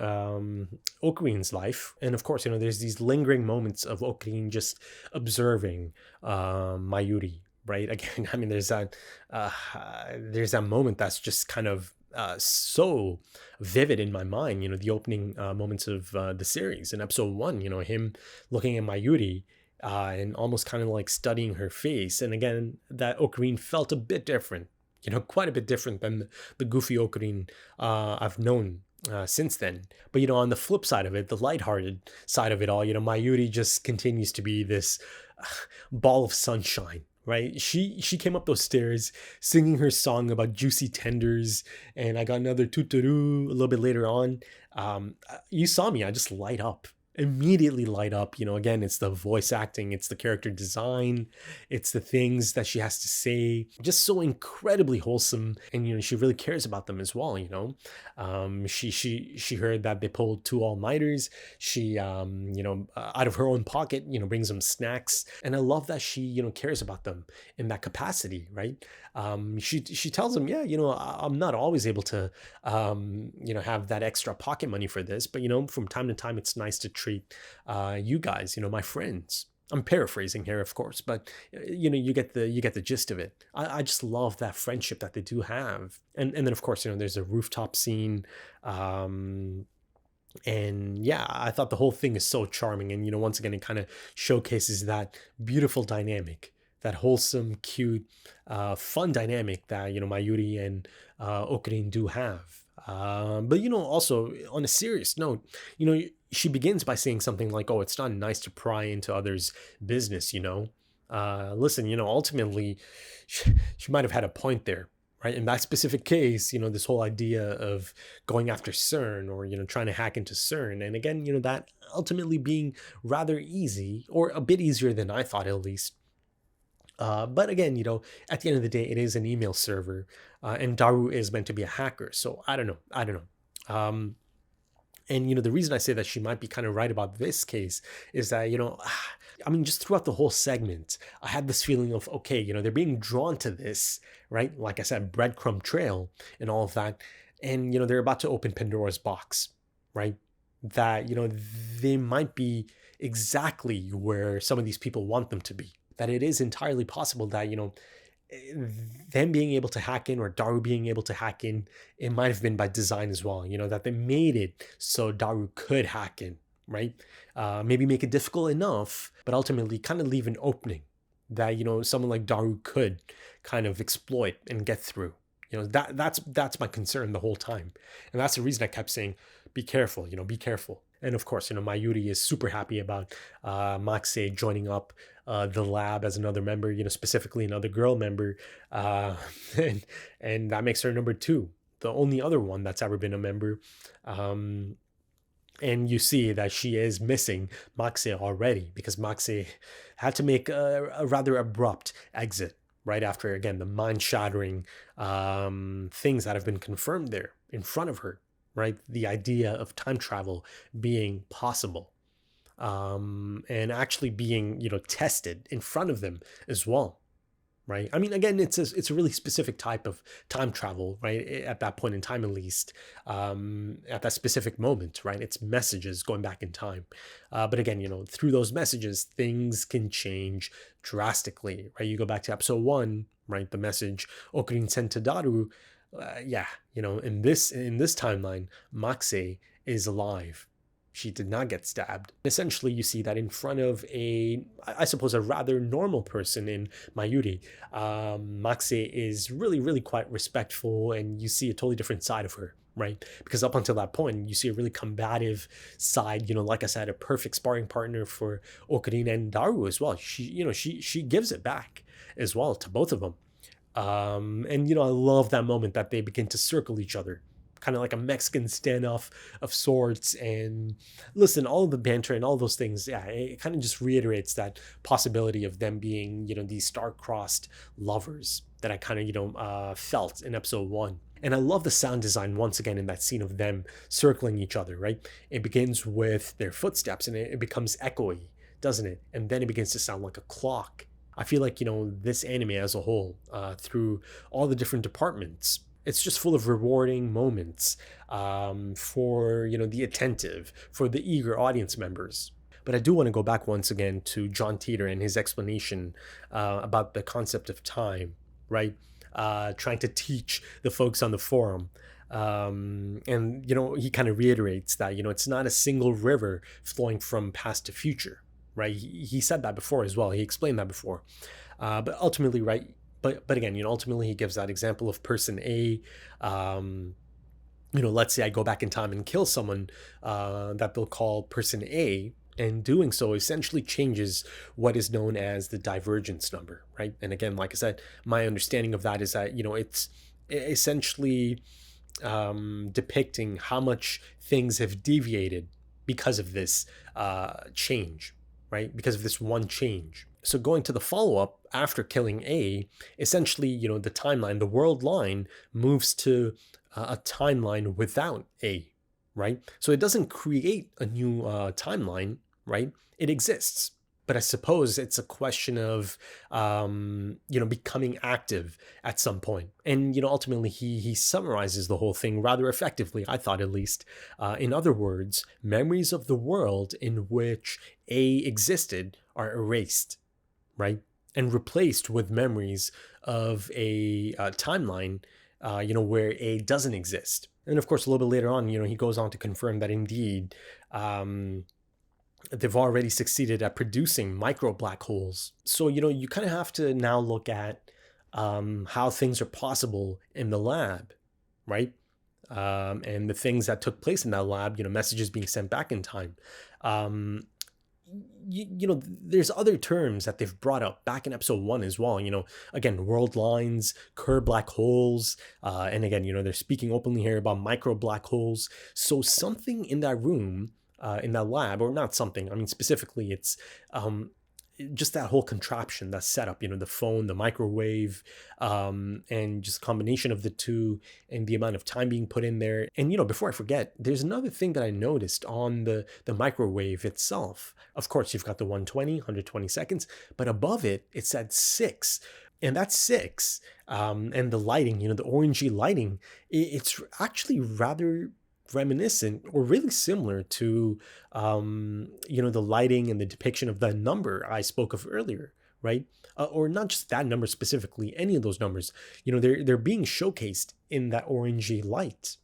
Okurin's life, and of course, there's these lingering moments of Okurin just observing Mayuri, right? Again, I mean, there's that moment that's just kind of so vivid in my mind, the opening moments of the series in episode 1, him looking at Mayuri and almost kind of like studying her face. And again, that Okurin felt a bit different, quite a bit different than the goofy Okurin I've known since then. But, on the flip side of it, the lighthearted side of it all, Mayuri just continues to be this ball of sunshine. Right? She came up those stairs singing her song about juicy tenders, and I got another tuturu a little bit later on. You saw me, I just immediately light up. Again, it's the voice acting, it's the character design, it's the things that she has to say, just so incredibly wholesome. And she really cares about them as well. She heard that they pulled 2 all-nighters. She out of her own pocket brings them snacks, and I love that she cares about them in that capacity, right? She tells them, I'm not always able to have that extra pocket money for this, but from time to time it's nice to treat you guys, my friends. I'm paraphrasing here, of course, but you get the gist of it. I just love that friendship that they do have. And then of course, there's a rooftop scene. And yeah, I thought the whole thing is so charming. And once again, it kind of showcases that beautiful dynamic, that wholesome, cute, fun dynamic that Mayuri and Okurin do have. But also on a serious note, she begins by saying something like, "Oh, it's not nice to pry into others' business." Listen, ultimately, she might have had a point there, right? In that specific case, this whole idea of going after CERN or trying to hack into CERN, and again, that ultimately being rather easy, or a bit easier than I thought at least. But again, at the end of the day, it is an email server, and Daru is meant to be a hacker. So I don't know. And the reason I say that she might be kind of right about this case is that, I mean, just throughout the whole segment, I had this feeling of, okay, they're being drawn to this, right? Like I said, breadcrumb trail and all of that. And, they're about to open Pandora's box, right? That, they might be exactly where some of these people want them to be. That it is entirely possible that, them being able to hack in, or Daru being able to hack in, it might have been by design as well, that they made it so Daru could hack in, right? Maybe make it difficult enough, but ultimately kind of leave an opening that, someone like Daru could kind of exploit and get through. That's my concern the whole time. And that's the reason I kept saying, be careful, be careful. And of course, Mayuri is super happy about Maxe joining up the lab as another member, specifically another girl member. And that makes her number 2, the only other one that's ever been a member. And you see that she is missing Maxe already, because Maxe had to make a rather abrupt exit right after, again, the mind-shattering things that have been confirmed there in front of her. right? The idea of time travel being possible, and actually being, tested in front of them as well, right? I mean, again, it's a really specific type of time travel, right? At that point in time, at least, at that specific moment, right? It's messages going back in time, but again, through those messages, things can change drastically, right? You go back to episode 1, right? The message Okurin sent to Daru, yeah, in this timeline, Maxe is alive. She did not get stabbed. Essentially, you see that in front of I suppose, a rather normal person in Mayuri. Maxe is really, really quite respectful, and you see a totally different side of her, right? Because up until that point, you see a really combative side, like I said, a perfect sparring partner for Okurin and Daru as well. She gives it back as well to both of them. And I love that moment that they begin to circle each other, kind of like a Mexican standoff of sorts. And listen, all of the banter and all those things, yeah, it kind of just reiterates that possibility of them being, these star-crossed lovers that I kind of, felt in episode 1. And I love the sound design once again in that scene of them circling each other, right? It begins with their footsteps and it becomes echoey, doesn't it? And then it begins to sound like a clock. I feel like, this anime as a whole, through all the different departments, it's just full of rewarding moments for, the attentive, for the eager audience members. But I do want to go back once again to John Teeter and his explanation about the concept of time, right? Trying to teach the folks on the forum. And, he kind of reiterates that, it's not a single river flowing from past to future, right? He said that before as well. He explained that before. But ultimately, right, But again, ultimately he gives that example of person A. Let's say I go back in time and kill someone that they'll call person A, and doing so essentially changes what is known as the divergence number, right? And again, like I said, my understanding of that is that, it's essentially depicting how much things have deviated because of this change, right? Because of this one change. So going to the follow-up after killing A, essentially, the timeline, the world line moves to a timeline without A, right? So it doesn't create a new timeline, right? It exists. But I suppose it's a question of, becoming active at some point. And, ultimately he summarizes the whole thing rather effectively, I thought at least. In other words, memories of the world in which A existed are erased, right? And replaced with memories of a timeline, where A doesn't exist. And of course, a little bit later on, he goes on to confirm that indeed, they've already succeeded at producing micro black holes. So, you kind of have to now look at how things are possible in the lab, right? And the things that took place in that lab, messages being sent back in time. There's other terms that they've brought up back in episode 1 as well. Again, world lines, Kerr black holes, and again, they're speaking openly here about micro black holes. So something in that room, in that lab, or not something, I mean, specifically it's just that whole contraption, that setup, the phone, the microwave, and just a combination of the two and the amount of time being put in there. And, before I forget, there's another thing that I noticed on the microwave itself. Of course, you've got the 120 seconds, but above it, it said 6. And that's 6. And the lighting, the orangey lighting, it's actually rather reminiscent or really similar to the lighting and the depiction of the number I spoke of earlier, right? Or not just that number specifically, any of those numbers, they're being showcased in that orangey light.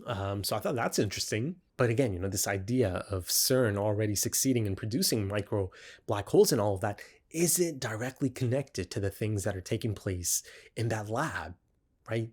So I thought that's interesting. But again, this idea of CERN already succeeding in producing micro black holes and all of that, is it directly connected to the things that are taking place in that lab, right?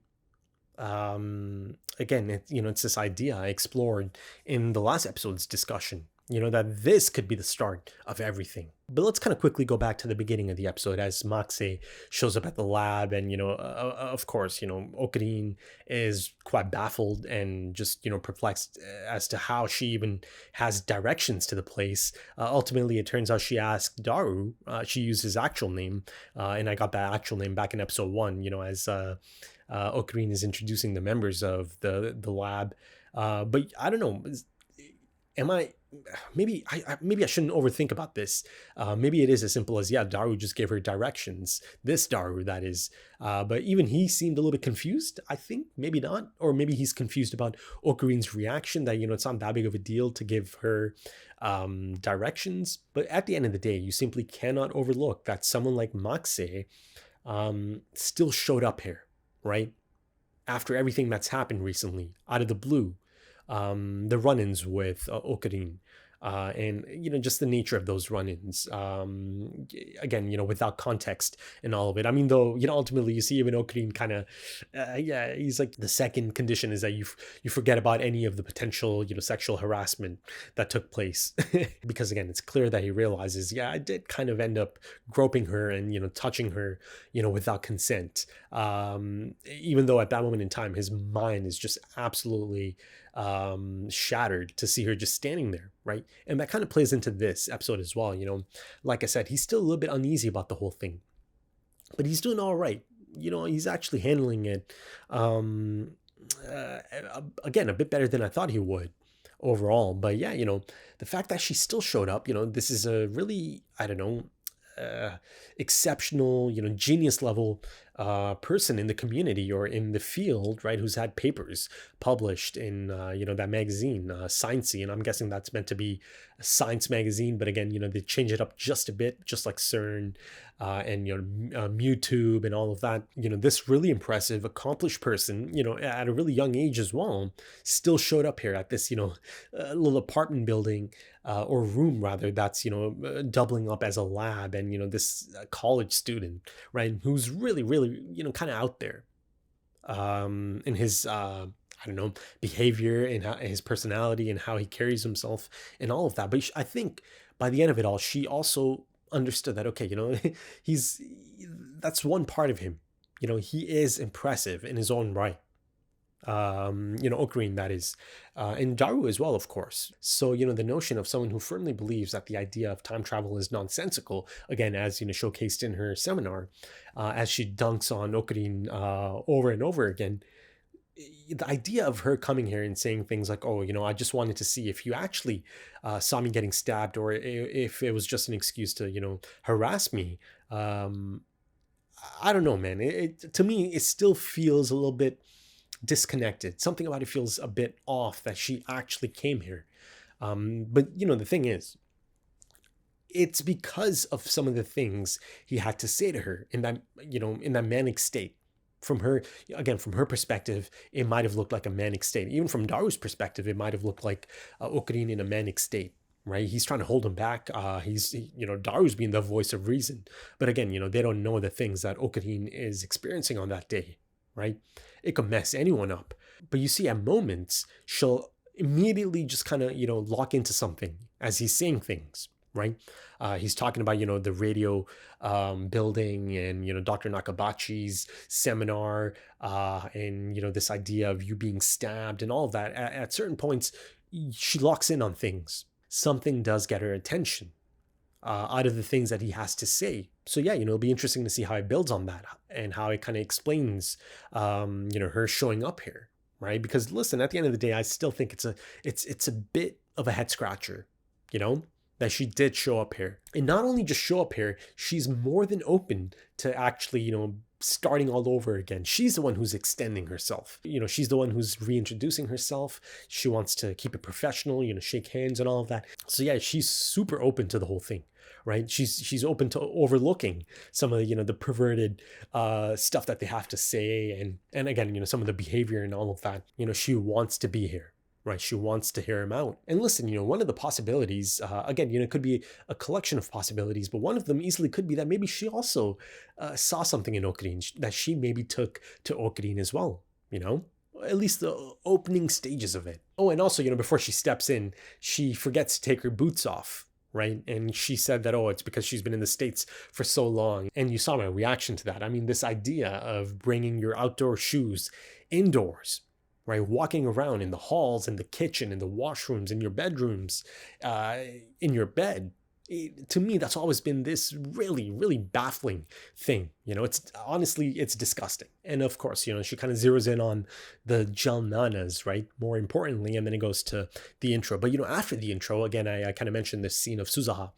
Again, it's this idea I explored in the last episode's discussion, that this could be the start of everything. But let's kind of quickly go back to the beginning of the episode as Maxe shows up at the lab. And, of course, Okarin is quite baffled and just, perplexed as to how she even has directions to the place. Ultimately, it turns out she asked Daru. She used his actual name. And I got that actual name back in episode 1, as Okarin is introducing the members of the lab. But I don't know. Maybe I shouldn't overthink about this. Maybe it is as simple as, Daru just gave her directions. This Daru, that is. But even he seemed a little bit confused, I think. Maybe not. Or maybe he's confused about Okarin's reaction, that, it's not that big of a deal to give her directions. But at the end of the day, you simply cannot overlook that someone like Maxe still showed up here, right? After everything that's happened recently, out of the blue. The run-ins with Okarin, and just the nature of those run-ins, again, without context and all of it. I mean, though, ultimately you see even Okarin kind of he's like, the second condition is that you forget about any of the potential sexual harassment that took place, because again, it's clear that he realizes, I did kind of end up groping her and touching her without consent, even though at that moment in time his mind is just absolutely shattered to see her just standing there, right? And that kind of plays into this episode as well. Like I said, he's still a little bit uneasy about the whole thing, but he's doing all right. He's actually handling it again a bit better than I thought he would overall. But the fact that she still showed up, this is a really, I don't know, exceptional, genius level person in the community or in the field, right, who's had papers published in that magazine, Sciencey, and I'm guessing that's meant to be a science magazine, but again, they change it up just a bit, just like CERN and MewTube and all of that. This really impressive, accomplished person, at a really young age as well, still showed up here at this little apartment building or room rather, that's doubling up as a lab, and this college student, right, who's really kind of out there in his I don't know, behavior and his personality and how he carries himself and all of that. But I think by the end of it all, she also understood that, okay, that's one part of him. He is impressive in his own right. Okarin, that is, and Daru as well, of course. So, the notion of someone who firmly believes that the idea of time travel is nonsensical, again, as, showcased in her seminar, as she dunks on Okarin over and over again, the idea of her coming here and saying things like, oh, I just wanted to see if you actually saw me getting stabbed, or if it was just an excuse to, harass me. I don't know, man. To me, it still feels a little bit disconnected. Something about it feels a bit off that she actually came here. But the thing is, it's because of some of the things he had to say to her in that, in that manic state. From her perspective, it might have looked like a manic state. Even from Daru's perspective, it might have looked like Okarin in a manic state, right? He's trying to hold him back. Daru's being the voice of reason. But again, they don't know the things that Okarin is experiencing on that day, right? It could mess anyone up. But you see, at moments, she'll immediately just kind of, lock into something as he's saying things, right? He's talking about, the radio building and, Dr. Nakabachi's seminar and, this idea of you being stabbed and all of that. At certain points, she locks in on things. Something does get her attention out of the things that he has to say. So yeah, it'll be interesting to see how it builds on that and how it kind of explains, her showing up here, right? Because listen, at the end of the day, I still think it's a bit of a head scratcher, that she did show up here. And not only just show up here, she's more than open to actually, starting all over again. She's the one who's extending herself. She's the one who's reintroducing herself. She wants to keep it professional, shake hands and all of that. So yeah, she's super open to the whole thing, right? She's open to overlooking some of the, the perverted stuff that they have to say. And again, some of the behavior and all of that. She wants to be here. Right, she wants to hear him out. And listen, one of the possibilities, again, it could be a collection of possibilities, but one of them easily could be that maybe she also saw something in Okarin that she maybe took to Okarin as well, at least the opening stages of it. Oh, and also, before she steps in, she forgets to take her boots off, right? And she said that, oh, it's because she's been in the States for so long. And you saw my reaction to that. I mean, this idea of bringing your outdoor shoes indoors, right? Walking around in the halls, in the kitchen, in the washrooms, in your bedrooms, in your bed. To me, that's always been this really, really baffling thing. It's honestly, it's disgusting. And of course, she kind of zeroes in on the jalnanas, right? More importantly, and then it goes to the intro. But, after the intro, again, I kind of mentioned this scene of Suzaha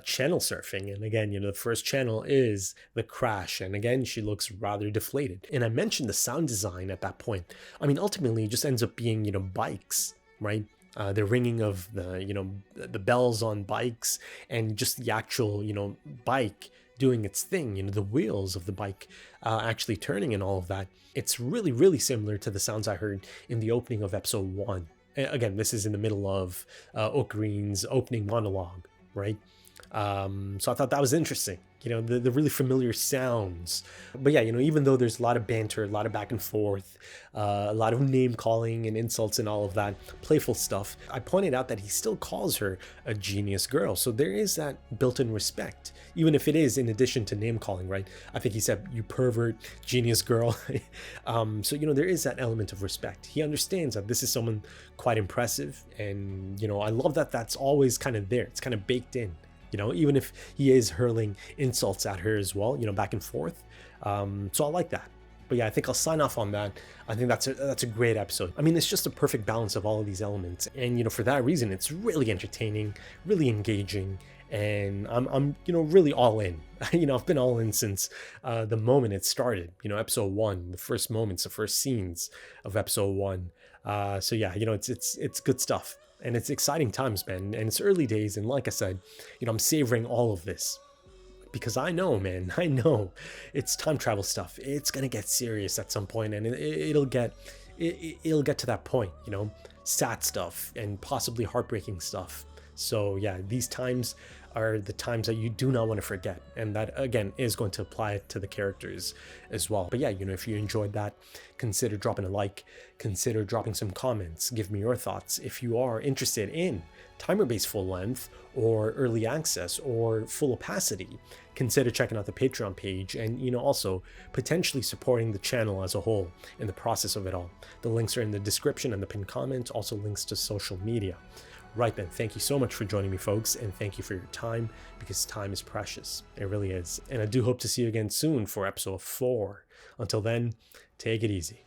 channel surfing. And again, the first channel is the crash. And again, she looks rather deflated. And I mentioned the sound design at that point. I mean, ultimately, it just ends up being, bikes, right? The ringing of the bells on bikes and just the actual, bike doing its thing, the wheels of the bike actually turning and all of that. It's really, really similar to the sounds I heard in the opening of episode 1. Again, this is in the middle of Okarin's opening monologue, right? So I thought that was interesting. The really familiar sounds. But yeah, even though there's a lot of banter, a lot of back and forth, a lot of name calling and insults and all of that playful stuff, I pointed out that he still calls her a genius girl. So there is that built-in respect, even if it is in addition to name calling, right? I think he said, you pervert, genius girl. So, there is that element of respect. He understands that this is someone quite impressive. And, I love that that's always kind of there. It's kind of baked in. Even if he is hurling insults at her as well, back and forth. So I like that. But yeah, I think I'll sign off on that. I think that's a great episode. I mean, it's just a perfect balance of all of these elements. And, for that reason, it's really entertaining, really engaging. And I'm really all in. I've been all in since the moment it started, episode 1, the first moments, the first scenes of episode 1. So yeah, it's good stuff. And it's exciting times, man. And it's early days. And like I said, I'm savoring all of this. Because I know, man, it's time travel stuff. It's going to get serious at some point. And it'll get to that point, sad stuff and possibly heartbreaking stuff. So yeah, these times are the times that you do not want to forget. And that, again, is going to apply to the characters as well. But yeah, if you enjoyed that, consider dropping a like, consider dropping some comments, give me your thoughts. If you are interested in timer-based full length or early access or full opacity, consider checking out the Patreon page and, also potentially supporting the channel as a whole in the process of it all. The links are in the description and the pinned comment, also links to social media. Right then, thank you so much for joining me, folks, and thank you for your time, because time is precious. It really is. And I do hope to see you again soon for episode 4. Until then, take it easy.